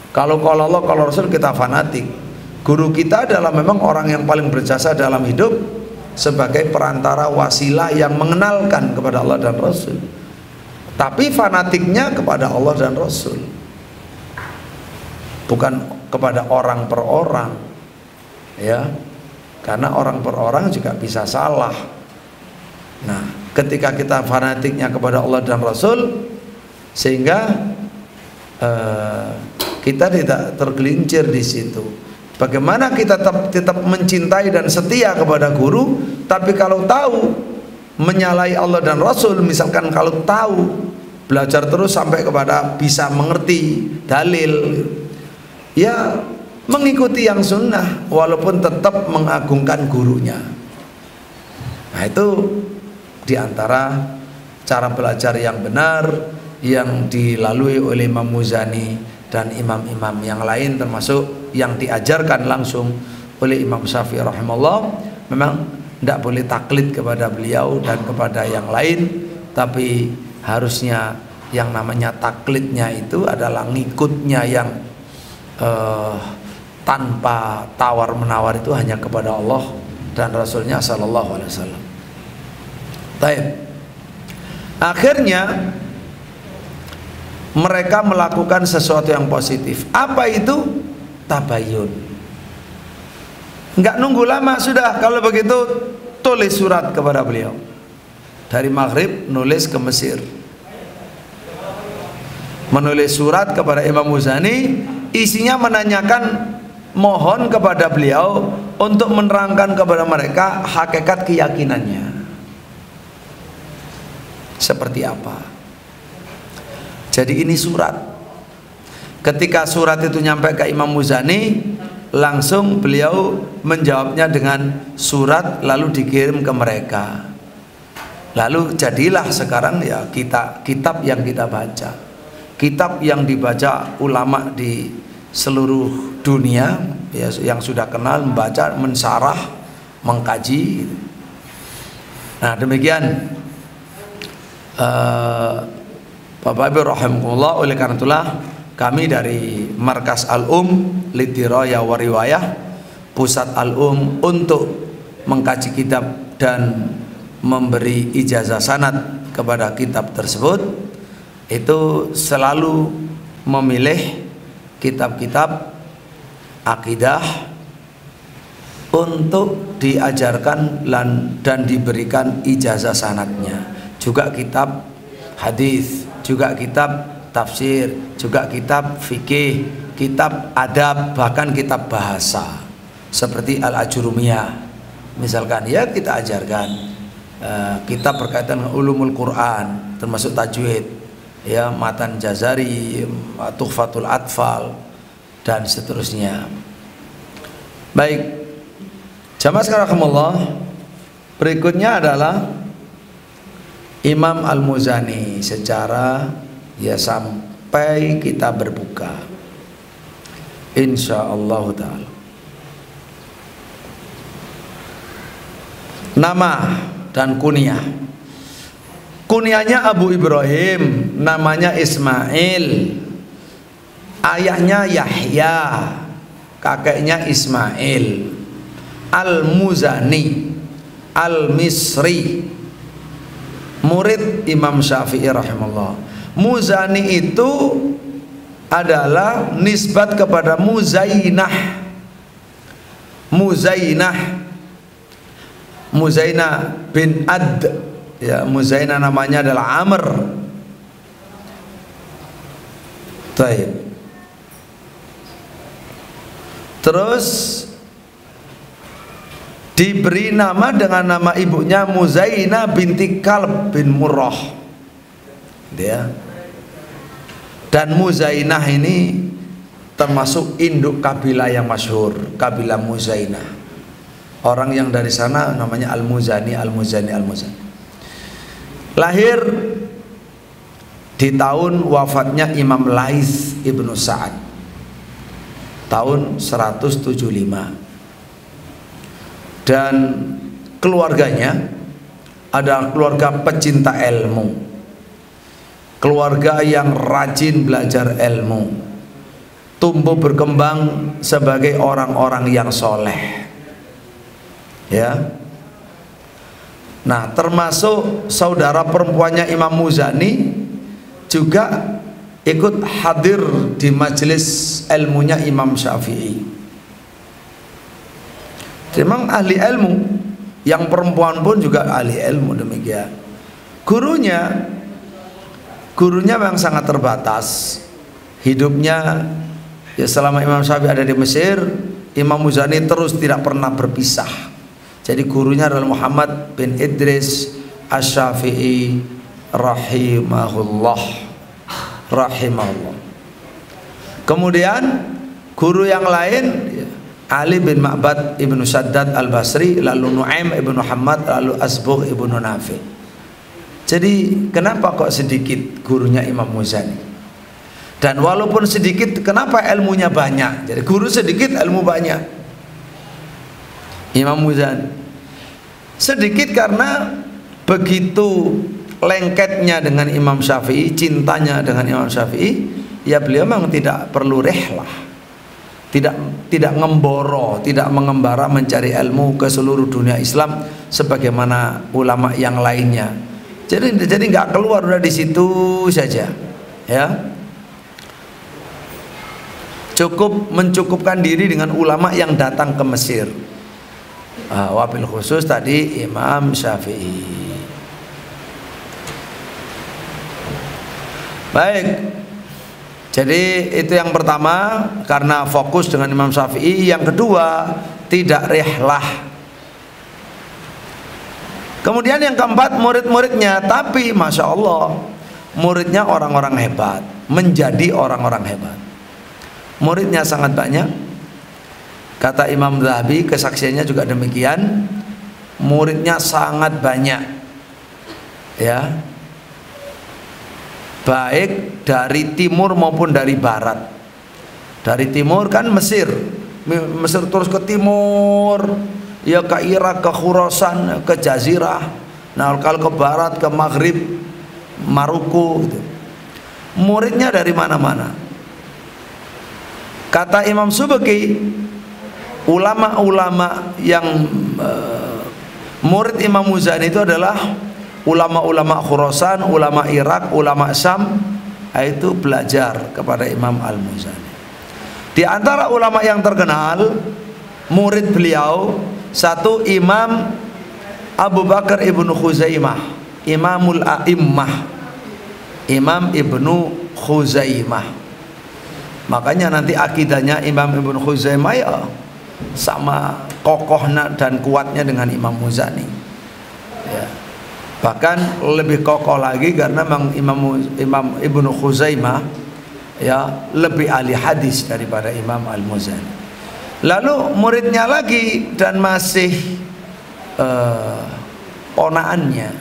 Kalau Allah, kalau Rasul kita fanatik. Guru kita adalah memang orang yang paling berjasa dalam hidup sebagai perantara wasilah yang mengenalkan kepada Allah dan Rasul. Tapi fanatiknya kepada Allah dan Rasul, bukan kepada orang per orang, ya. Karena orang per orang juga bisa salah. Nah, ketika kita fanatiknya kepada Allah dan Rasul, sehingga kita tidak tergelincir di situ. Bagaimana kita tetap mencintai dan setia kepada guru, tapi kalau tahu menyalahi Allah dan Rasul, misalkan kalau tahu, belajar terus sampai kepada bisa mengerti dalil, ya mengikuti yang sunnah walaupun tetap mengagungkan gurunya. Nah, itu diantara cara belajar yang benar yang dilalui oleh Imam Muzani dan imam-imam yang lain, termasuk yang diajarkan langsung oleh Imam Syafi'i rahimahullah. Memang tidak boleh taklid kepada beliau dan kepada yang lain, tapi harusnya yang namanya taklidnya itu adalah ngikutnya yang tanpa tawar menawar, itu hanya kepada Allah dan Rasulnya sallallahu alaihi wasallam. Baik. Akhirnya mereka melakukan sesuatu yang positif. Apa itu? Tabayun. Enggak nunggu lama, sudah kalau begitu tulis surat kepada beliau. Dari Maghrib nulis ke Mesir, menulis surat kepada Imam Muzani, isinya menanyakan, mohon kepada beliau untuk menerangkan kepada mereka hakikat keyakinannya seperti apa. Jadi ini surat. Ketika surat itu nyampe ke Imam Muzani, langsung beliau menjawabnya dengan surat lalu dikirim ke mereka. Lalu jadilah sekarang ya kitab yang kita baca, kitab yang dibaca ulama di seluruh dunia ya, yang sudah kenal, membaca, mensyarah, mengkaji. Nah demikian Bapak Ibu rahimakumullah. Oleh karena itulah kami dari Markas Al-Lidirayah wa Riwayah, Pusat Al-Um untuk mengkaji kitab dan memberi ijazah sanad kepada kitab tersebut, itu selalu memilih kitab-kitab akidah untuk diajarkan dan diberikan ijazah sanadnya. Juga kitab hadis, juga kitab tafsir, juga kitab fikih, kitab adab, bahkan kitab bahasa seperti Al-Ajurumiyah misalkan, ya kita ajarkan. Kitab berkaitan dengan ulumul Quran termasuk tajwid, ya, Matan Jazari, Tuhfatul Atfal dan seterusnya. Baik, jamaah sekalian, berikutnya adalah Imam Al-Muzani secara ya sampai kita berbuka insyaallah taala. Nama dan kunyah. Kunyahnya Abu Ibrahim, namanya Ismail, ayahnya Yahya, kakeknya Ismail. Al-Muzani Al-Misri, murid Imam Syafi'i rahimahullah. Muzani itu adalah nisbat kepada Muzainah. Muzainah bin Ad, ya, Muzainah namanya adalah Amr. Taib. Terus diberi nama dengan nama ibunya Muzainah binti Kalb bin Murrah, dia. Dan Muzainah ini termasuk induk kabilah yang masyhur, kabilah Muzainah. Orang yang dari sana namanya Al-Muzani. Lahir di tahun wafatnya Imam Laits Ibnu Sa'ad, tahun 175. Dan keluarganya adalah keluarga pecinta ilmu, keluarga yang rajin belajar ilmu, tumbuh berkembang sebagai orang-orang yang soleh, ya. Nah, termasuk saudara perempuannya Imam Muzani juga ikut hadir di majelis ilmunya Imam Syafi'i. Memang ahli ilmu, yang perempuan pun juga ahli ilmu demikian. Gurunya memang sangat terbatas. Hidupnya ya selama Imam Syafi'i ada di Mesir, Imam Muzani terus tidak pernah berpisah. Jadi gurunya adalah Muhammad bin Idris Asy-Syafi'i rahimahullah. Kemudian guru yang lain Ali bin Ma'bad ibnu Shaddad al-Basri, lalu Nu'aim ibnu Muhammad, lalu Asbugh ibnu Nafi. Jadi kenapa kok sedikit gurunya Imam Muzani? Dan walaupun sedikit, kenapa ilmunya banyak? Jadi guru sedikit, ilmu banyak. Imam Muzani sedikit karena begitu lengketnya dengan Imam Syafi'i, cintanya dengan Imam Syafi'i, ya beliau memang tidak perlu rehlah, tidak ngemboro, tidak mengembara mencari ilmu ke seluruh dunia Islam sebagaimana ulama yang lainnya. Jadi nggak keluar, udah di situ saja, ya. cukup mencukupkan diri dengan ulama yang datang ke Mesir. Wabil khusus tadi Imam Syafi'i. Baik, jadi itu yang pertama, karena fokus dengan Imam Syafi'i. Yang kedua, tidak rihlah. Kemudian yang keempat, murid-muridnya. Tapi Masya Allah, muridnya orang-orang hebat, menjadi orang-orang hebat. Muridnya sangat banyak. Kata Imam Zahabi, kesaksiannya juga demikian. Muridnya sangat banyak, ya, baik dari timur maupun dari barat. Dari timur kan Mesir terus ke timur, ya ke Irak, ke Khurasan, ke Jazirah. Nah kalau ke barat, ke Maghrib, Maroko gitu. Muridnya dari mana-mana. Kata Imam Subki, ulama-ulama yang murid Imam Muzani itu adalah ulama-ulama Khurasan, ulama Irak, ulama Syam, itu belajar kepada Imam Al-Muzani. Di antara ulama yang terkenal murid beliau, satu Imam Abu Bakar Ibnu Khuzaimah, Imamul A'immah, Imam Ibnu Khuzaimah. Makanya nanti akidahnya Imam Ibnu Khuzaimah ya sama kokohnya dan kuatnya dengan Imam Muzani, ya. Bahkan lebih kokoh lagi karena Imam Ibnu Khuzaimah ya lebih ahli hadis daripada Imam Al-Muzani. Lalu muridnya lagi dan masih ponaannya,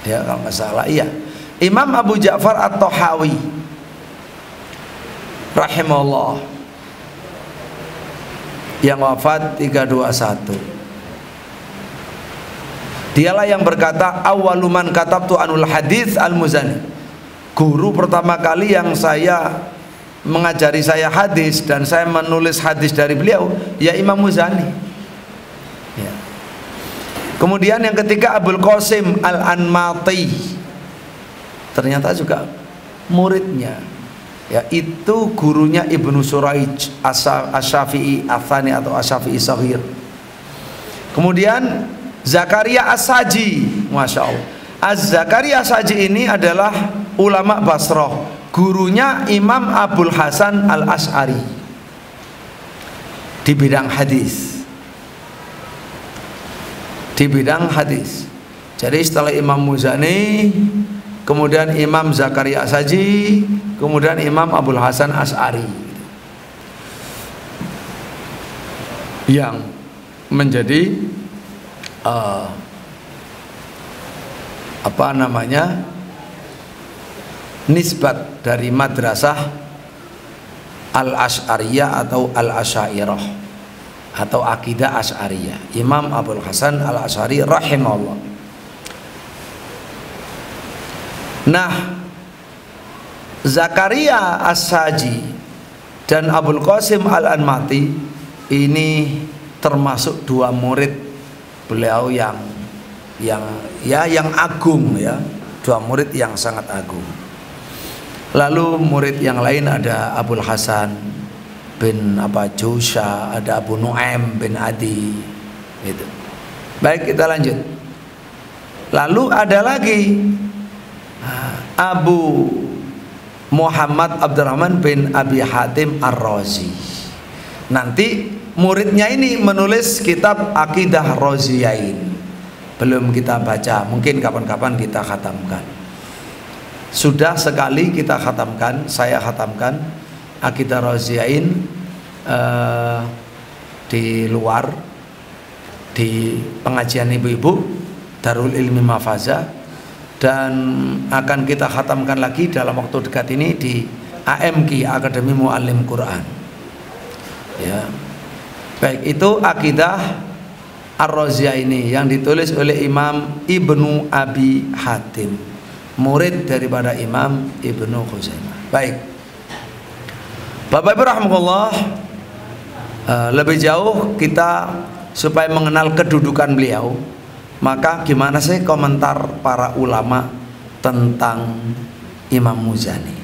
ya kalau nggak salah, iya, Imam Abu Ja'far At-Tahawi rahimahullah, yang wafat 321. Dialah yang berkata, awaluman katabtu anul hadis Al-Muzani. Guru pertama kali yang saya mengajari saya hadis dan saya menulis hadis dari beliau ya Imam Muzani, ya. Kemudian yang ketiga Abul Qasim Al-Anmati, ternyata juga muridnya, ya, itu gurunya Ibnu Suraij Asy-Syafi'i Ats-Tsani atau Asy-Syafi'i Shaghir. Kemudian Zakaria As-Saji, Masya Allah. Az-Zakaria As-Saji ini adalah ulama Basrah, gurunya Imam Abul Hasan Al-Asy'ari di bidang hadis. Di bidang hadis. Jadi setelah Imam Muzani, kemudian Imam Zakaria As-Saji, kemudian Imam Abul Hasan Asy'ari, yang menjadi nisbat dari madrasah Al-Asy'ariyah atau Al-Asy'ariyah atau akidah Asy'ariyah, Imam Abul Hasan Al-Asy'ari rahimahullah. Nah, Zakaria As-Saji dan Abul Qasim Al-Anmati ini termasuk dua murid beliau yang agung, ya, dua murid yang sangat agung. Lalu murid yang lain ada Abul Hasan bin Jusha, ada Abu Nu'aim bin Adi, gitu. Baik, kita lanjut. Lalu ada lagi Abu Muhammad Abdurrahman bin Abi Hatim Ar-Razi. Nanti muridnya ini menulis kitab Aqidah Raziyain. Belum kita baca, mungkin kapan-kapan kita khatamkan. Sudah sekali kita khatamkan, saya khatamkan Aqidah Raziyain di luar, di pengajian ibu-ibu Darul Ilmi Mahfazah, dan akan kita khatamkan lagi dalam waktu dekat ini di AMQ, Akademi Muallim Quran, ya. Baik, itu Aqidah Ar-Raziyah ini yang ditulis oleh Imam Ibnu Abi Hatim, murid daripada Imam Ibnu Khuzaimah. Baik, Bapak Ibu rahmatullah, lebih jauh kita supaya mengenal kedudukan beliau, maka gimana sih komentar para ulama tentang Imam Muzani?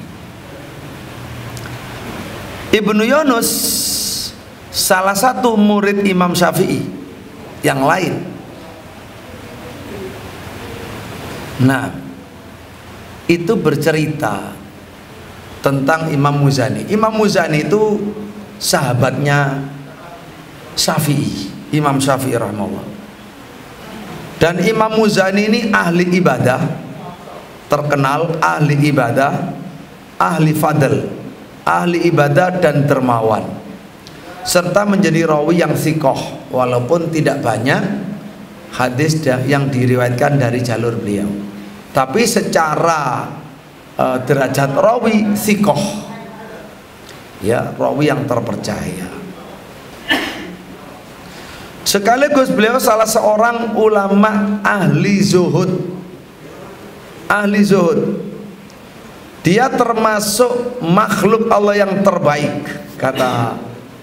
Ibnu Yunus salah satu murid Imam Syafi'i yang lain. Nah, itu bercerita tentang Imam Muzani. Imam Muzani itu sahabatnya Syafi'i, Imam Syafi'i rahimahullah. Dan Imam Muzani ini ahli ibadah, terkenal ahli ibadah, ahli fadl, ahli ibadah dan dermawan, serta menjadi rawi yang thiqah, walaupun tidak banyak hadis yang diriwayatkan dari jalur beliau, tapi secara derajat rawi thiqah, ya, rawi yang terpercaya. Sekaligus beliau salah seorang ulama ahli zuhud. Ahli zuhud. Dia termasuk makhluk Allah yang terbaik, kata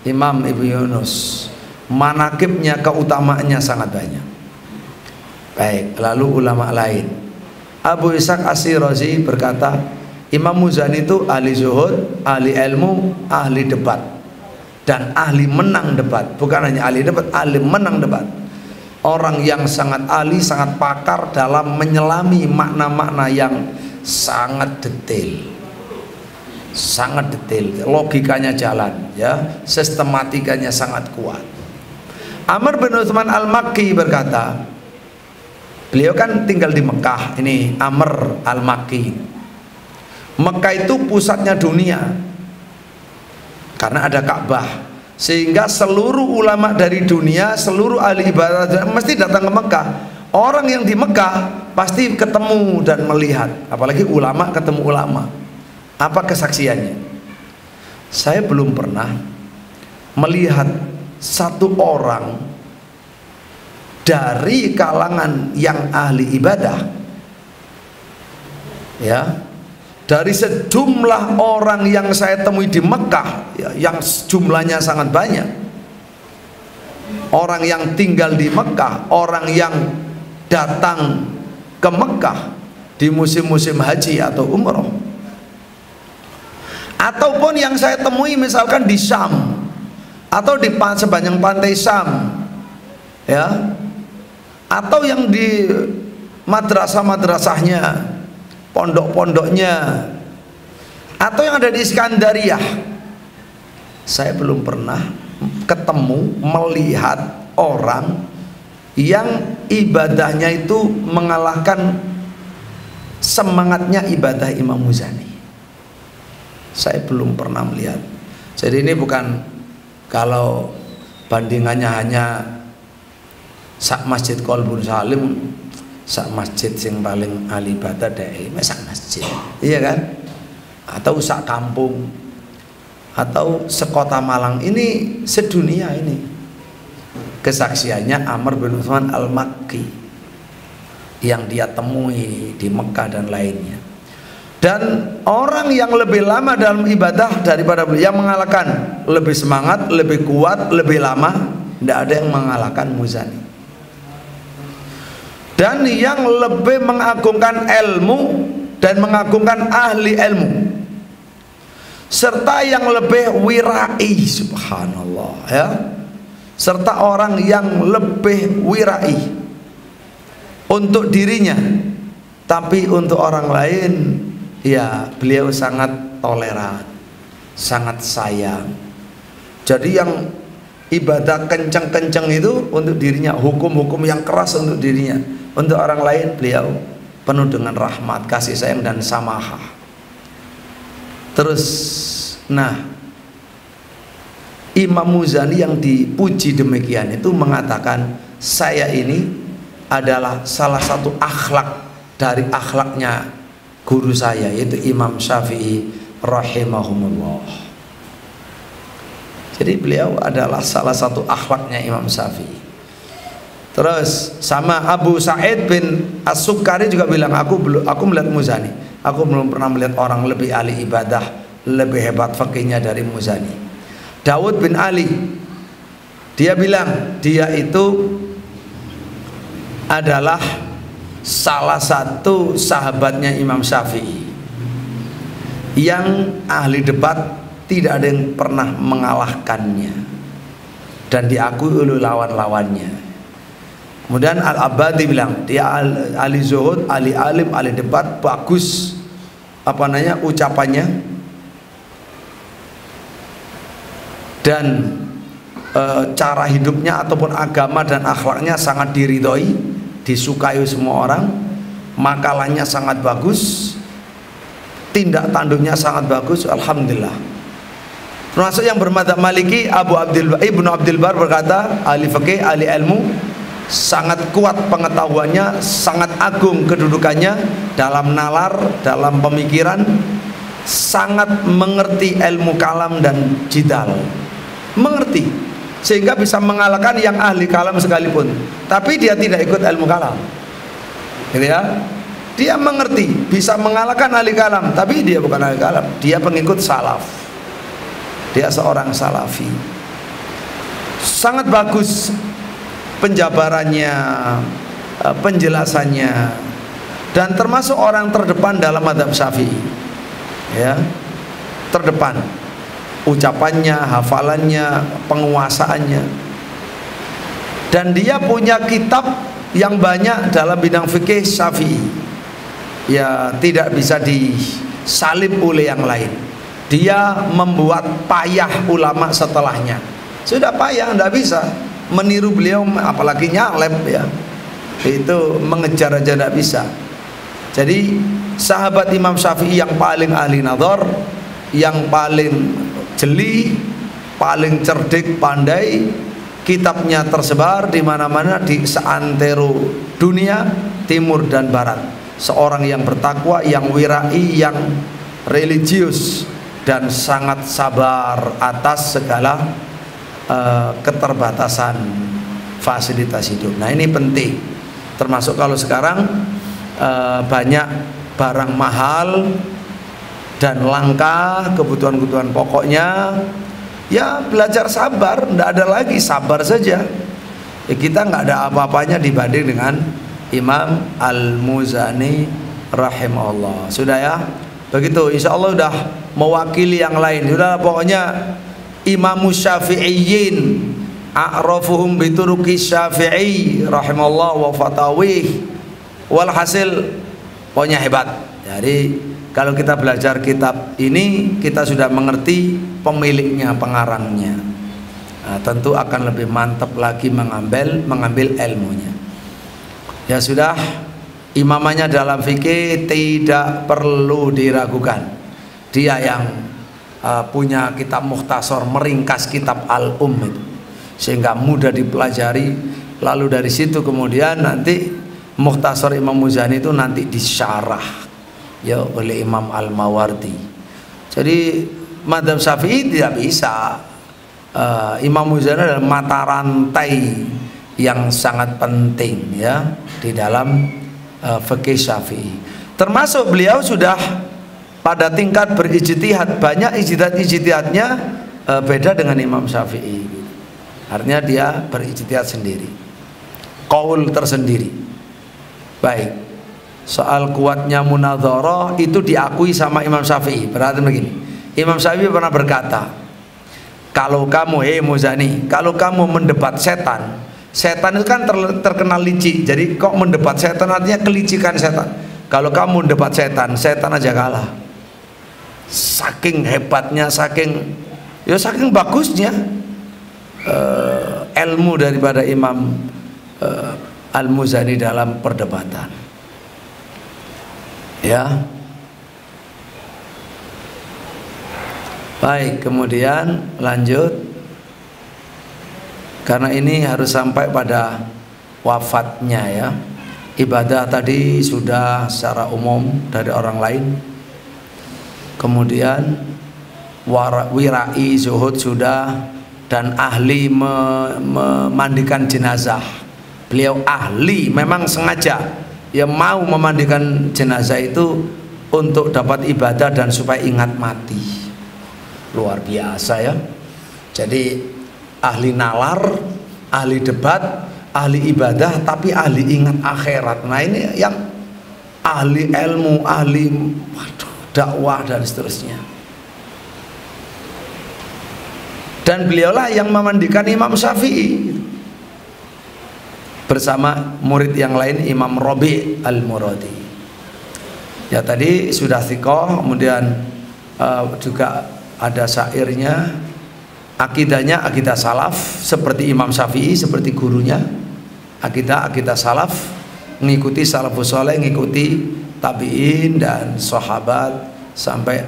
Imam Ibnu Yunus. Manakibnya, keutamaannya sangat banyak. Baik, lalu ulama lain. Abu Ishaq As-Shirazi berkata, Imam Muzani itu ahli zuhud, ahli ilmu, ahli debat, dan ahli menang debat. Bukan hanya ahli debat, ahli menang debat. Orang yang sangat ahli, sangat pakar dalam menyelami makna-makna yang sangat detail, sangat detail. Logikanya jalan, ya, sistematikanya sangat kuat. Amr bin Utsman Al-Makki berkata, beliau kan tinggal di Mekah. Ini Amr Al-Makki. Mekah itu pusatnya dunia, karena ada Ka'bah, sehingga seluruh ulama dari dunia, seluruh ahli ibadah mesti datang ke Mekah. Orang yang di Mekah pasti ketemu dan melihat, apalagi ulama ketemu ulama. Apa kesaksiannya? Saya belum pernah melihat satu orang dari kalangan yang ahli ibadah, ya, dari sejumlah orang yang saya temui di Mekah, ya, yang jumlahnya sangat banyak, orang yang tinggal di Mekah, orang yang datang ke Mekah di musim-musim haji atau umroh, ataupun yang saya temui misalkan di Syam atau di sepanjang pantai Syam, ya, atau yang di madrasah-madrasahnya, pondok-pondoknya, atau yang ada di Iskandariah. Saya belum pernah ketemu, melihat orang yang ibadahnya itu mengalahkan semangatnya ibadah Imam Muzani. Saya belum pernah melihat. Jadi ini bukan, kalau bandingannya hanya sak masjid Qalbun Salim, sak masjid sing paling ahli ibadah deh, sak masjid, iya kan? Atau sak kampung, atau sekota Malang, ini sedunia ini. Kesaksiannya Amr bin Utsman Al-Makki yang dia temui di Mekah dan lainnya. Dan orang yang lebih lama dalam ibadah daripada beliau, yang mengalahkan, lebih semangat, lebih kuat, lebih lama, tidak ada yang mengalahkan Muzani. Dan yang lebih mengagungkan ilmu dan mengagungkan ahli ilmu, serta yang lebih wirai, subhanallah, ya, serta orang yang lebih wirai untuk dirinya, tapi untuk orang lain, ya, beliau sangat toleran, sangat sayang. Jadi yang ibadah kenceng-kenceng itu untuk dirinya, hukum-hukum yang keras untuk dirinya, untuk orang lain beliau penuh dengan rahmat, kasih sayang dan samahah. Terus, nah, Imam Muzani yang dipuji demikian itu mengatakan, saya ini adalah salah satu akhlak dari akhlaknya guru saya, yaitu Imam Syafi'i rahimahumullah. Jadi beliau adalah salah satu akhlaknya Imam Syafi'i. Terus sama Abu Sa'id bin As-Sukkari juga bilang, aku melihat Muzani, aku belum pernah melihat orang lebih ahli ibadah, lebih hebat fakihnya dari Muzani. Daud bin Ali, dia bilang dia itu adalah salah satu sahabatnya Imam Syafi'i yang ahli debat, tidak ada yang pernah mengalahkannya dan diakui oleh lawan-lawannya. Kemudian Al-Abadi bilang dia ahli zuhud, ahli alim, ahli debat, bagus ucapannya, dan cara hidupnya ataupun agama dan akhlaknya sangat diridhoi, disukai semua orang, makalahnya sangat bagus, tindak tanduknya sangat bagus, alhamdulillah. Termasuk yang bermadzhab Maliki, Ibnu Abdul Bar berkata, ahli fikih, ahli ilmu, sangat kuat pengetahuannya, sangat agung kedudukannya dalam nalar, dalam pemikiran, sangat mengerti ilmu kalam dan jidal, mengerti sehingga bisa mengalahkan yang ahli kalam sekalipun, tapi dia tidak ikut ilmu kalam, gitu ya. Dia mengerti, bisa mengalahkan ahli kalam, tapi dia bukan ahli kalam, dia pengikut salaf, dia seorang salafi. Sangat bagus penjabarannya, penjelasannya, dan termasuk orang terdepan dalam mazhab Syafi'i, ya, terdepan, ucapannya, hafalannya, penguasaannya, dan dia punya kitab yang banyak dalam bidang fikih Syafi'i, ya tidak bisa disalib oleh yang lain. Dia membuat payah ulama setelahnya, sudah payah, tidak bisa meniru beliau, apalagi nyalep, ya, itu mengejar aja tidak bisa. Jadi sahabat Imam Syafi'i yang paling ahli nadhar, yang paling jeli, paling cerdik, pandai, kitabnya tersebar di mana-mana di seantero dunia, timur dan barat. Seorang yang bertakwa, yang wirai, yang religius, dan sangat sabar atas segala keterbatasan fasilitas hidup. Nah, ini penting, termasuk kalau sekarang banyak barang mahal dan langka, kebutuhan-kebutuhan pokoknya, ya belajar sabar, tidak ada lagi, sabar saja. Ya, kita nggak ada apa-apanya dibanding dengan Imam Al-Muzani rahimahullah. Sudah ya, begitu, insya Allah sudah mewakili yang lain. Sudah, pokoknya Imam Syafi'iyyin, a'rafuhum bituruki Syafi'i rahimahullah wa fatawih, walhasil pokoknya hebat. Jadi kalau kita belajar kitab ini, kita sudah mengerti pemiliknya, pengarangnya. Nah, tentu akan lebih mantap lagi mengambil ilmunya. Ya sudah, imamannya dalam fikih tidak perlu diragukan. Dia yang punya kitab Mukhtasar, meringkas kitab Al-Um itu, sehingga mudah dipelajari. Lalu dari situ kemudian nanti Mukhtasar Imam Muzani itu nanti disyarah, ya, oleh Imam Al-Mawardi. Jadi mazhab Syafi'i tidak bisa. Imam Muzani adalah mata rantai yang sangat penting, ya, di dalam fikih Syafi'i. Termasuk beliau sudah pada tingkat berijtihad, banyak ijtihad-ijtihadnya beda dengan Imam Syafi'i. Artinya dia berijtihad sendiri, qaul tersendiri. Baik, soal kuatnya munadharah itu diakui sama Imam Syafi'i. Berarti begini, Imam Syafi'i pernah berkata, kalau kamu, Muzani, kalau kamu mendebat setan, setan itu kan terkenal licik. Jadi kok mendebat setan artinya kelicikan setan. Kalau kamu mendebat setan, setan aja kalah. Saking hebatnya, saking bagusnya ilmu daripada Imam Al-Muzani dalam perdebatan, ya. Baik, kemudian lanjut, karena ini harus sampai pada wafatnya, ya. Ibadah tadi sudah secara umum dari orang lain. Kemudian wirai, zuhud sudah, dan ahli memandikan jenazah. Beliau ahli, memang sengaja, ya, mau memandikan jenazah itu untuk dapat ibadah dan supaya ingat mati. Luar biasa, ya. Jadi ahli nalar, ahli debat, ahli ibadah, tapi ahli ingat akhirat. Nah, ini yang ahli ilmu, ahli dakwah dan seterusnya. Dan beliaulah yang memandikan Imam Syafi'i bersama murid yang lain Imam Rabi' Al-Muradi. Ya tadi sudah thiqah, kemudian juga ada syairnya, akidahnya akidah salaf seperti Imam Syafi'i, seperti gurunya. Akidah salaf, mengikuti salafus saleh, mengikuti tabi'in dan sahabat sampai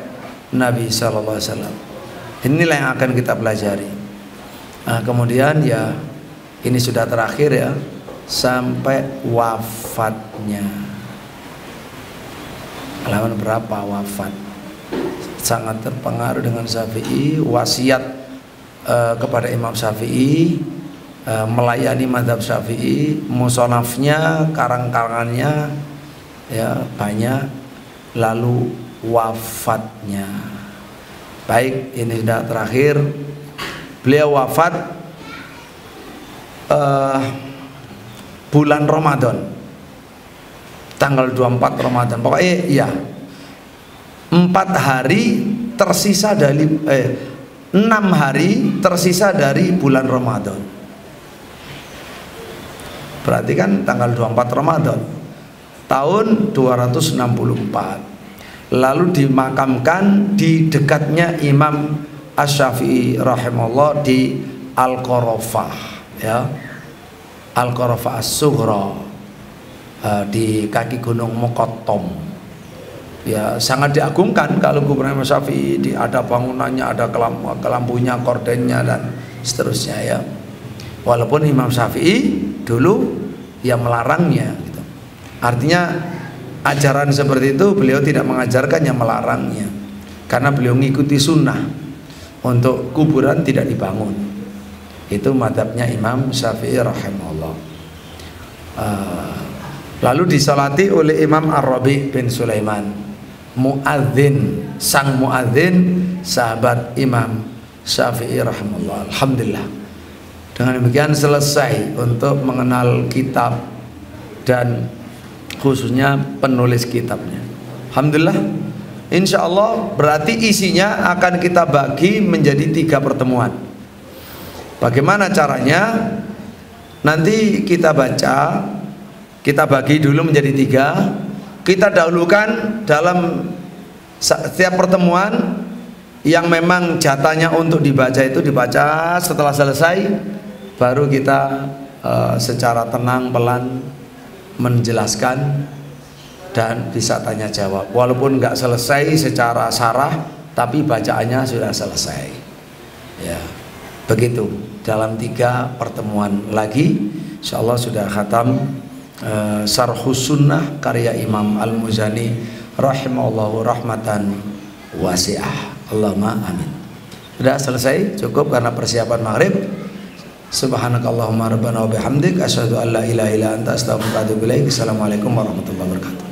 Nabi sallallahu alaihi wasallam. Inilah yang akan kita pelajari. Nah, kemudian ya ini sudah terakhir ya, sampai wafatnya. Halaman berapa wafat? Sangat terpengaruh dengan Syafi'i, wasiat kepada Imam Syafi'i, melayani mazhab Syafi'i, musonafnya, karang-karangannya ya banyak, lalu wafatnya. Baik, ini sudah terakhir. Beliau wafat bulan Ramadan, tanggal 24 Ramadan. Pokoknya ya 4 hari tersisa dari 6 hari tersisa dari bulan Ramadan. Berarti kan tanggal 24 Ramadan tahun 264. Lalu dimakamkan di dekatnya Imam Asy-Syafi'i rahimahullah di Al-Qarafah ya. Al-Qarafah As-Sughra di kaki Gunung Muqattam. Ya sangat diagungkan kalau kuburan Imam Syafi'i, ada bangunannya, ada kelambunya, kordennya dan seterusnya ya. Walaupun Imam Syafi'i dulu yang melarangnya gitu. Artinya ajaran seperti itu beliau tidak mengajarkan yang melarangnya, karena beliau mengikuti sunnah untuk kuburan tidak dibangun. Itu madhabnya Imam Syafi'i rahimahullah. Lalu disolati oleh Imam Ar-Rabi' bin Sulaiman, muadzin, sang muadzin sahabat Imam Syafi'i rahimahullah. Alhamdulillah, dengan demikian selesai untuk mengenal kitab dan khususnya penulis kitabnya. Alhamdulillah, insya Allah berarti isinya akan kita bagi menjadi 3 pertemuan. Bagaimana caranya? Nanti kita baca, kita bagi dulu menjadi 3. Kita dahulukan dalam setiap pertemuan yang memang jatahnya untuk dibaca itu dibaca. Setelah selesai baru kita secara tenang pelan menjelaskan dan bisa tanya jawab, walaupun nggak selesai secara sarah tapi bacaannya sudah selesai ya. Begitu dalam 3 pertemuan lagi insyaallah sudah khatam Syarhus Sunnah karya Imam Al-Muzani rahimahullahu rahmatan wasi'ah. Allahumma amin. Sudah selesai, cukup karena persiapan maghrib. Subhanakallahumma rabbana wa bihamdik asyhadu an la ilaha illa anta astaghfiruka wa atubu ilaik. Assalamualaikum warahmatullahi wabarakatuh.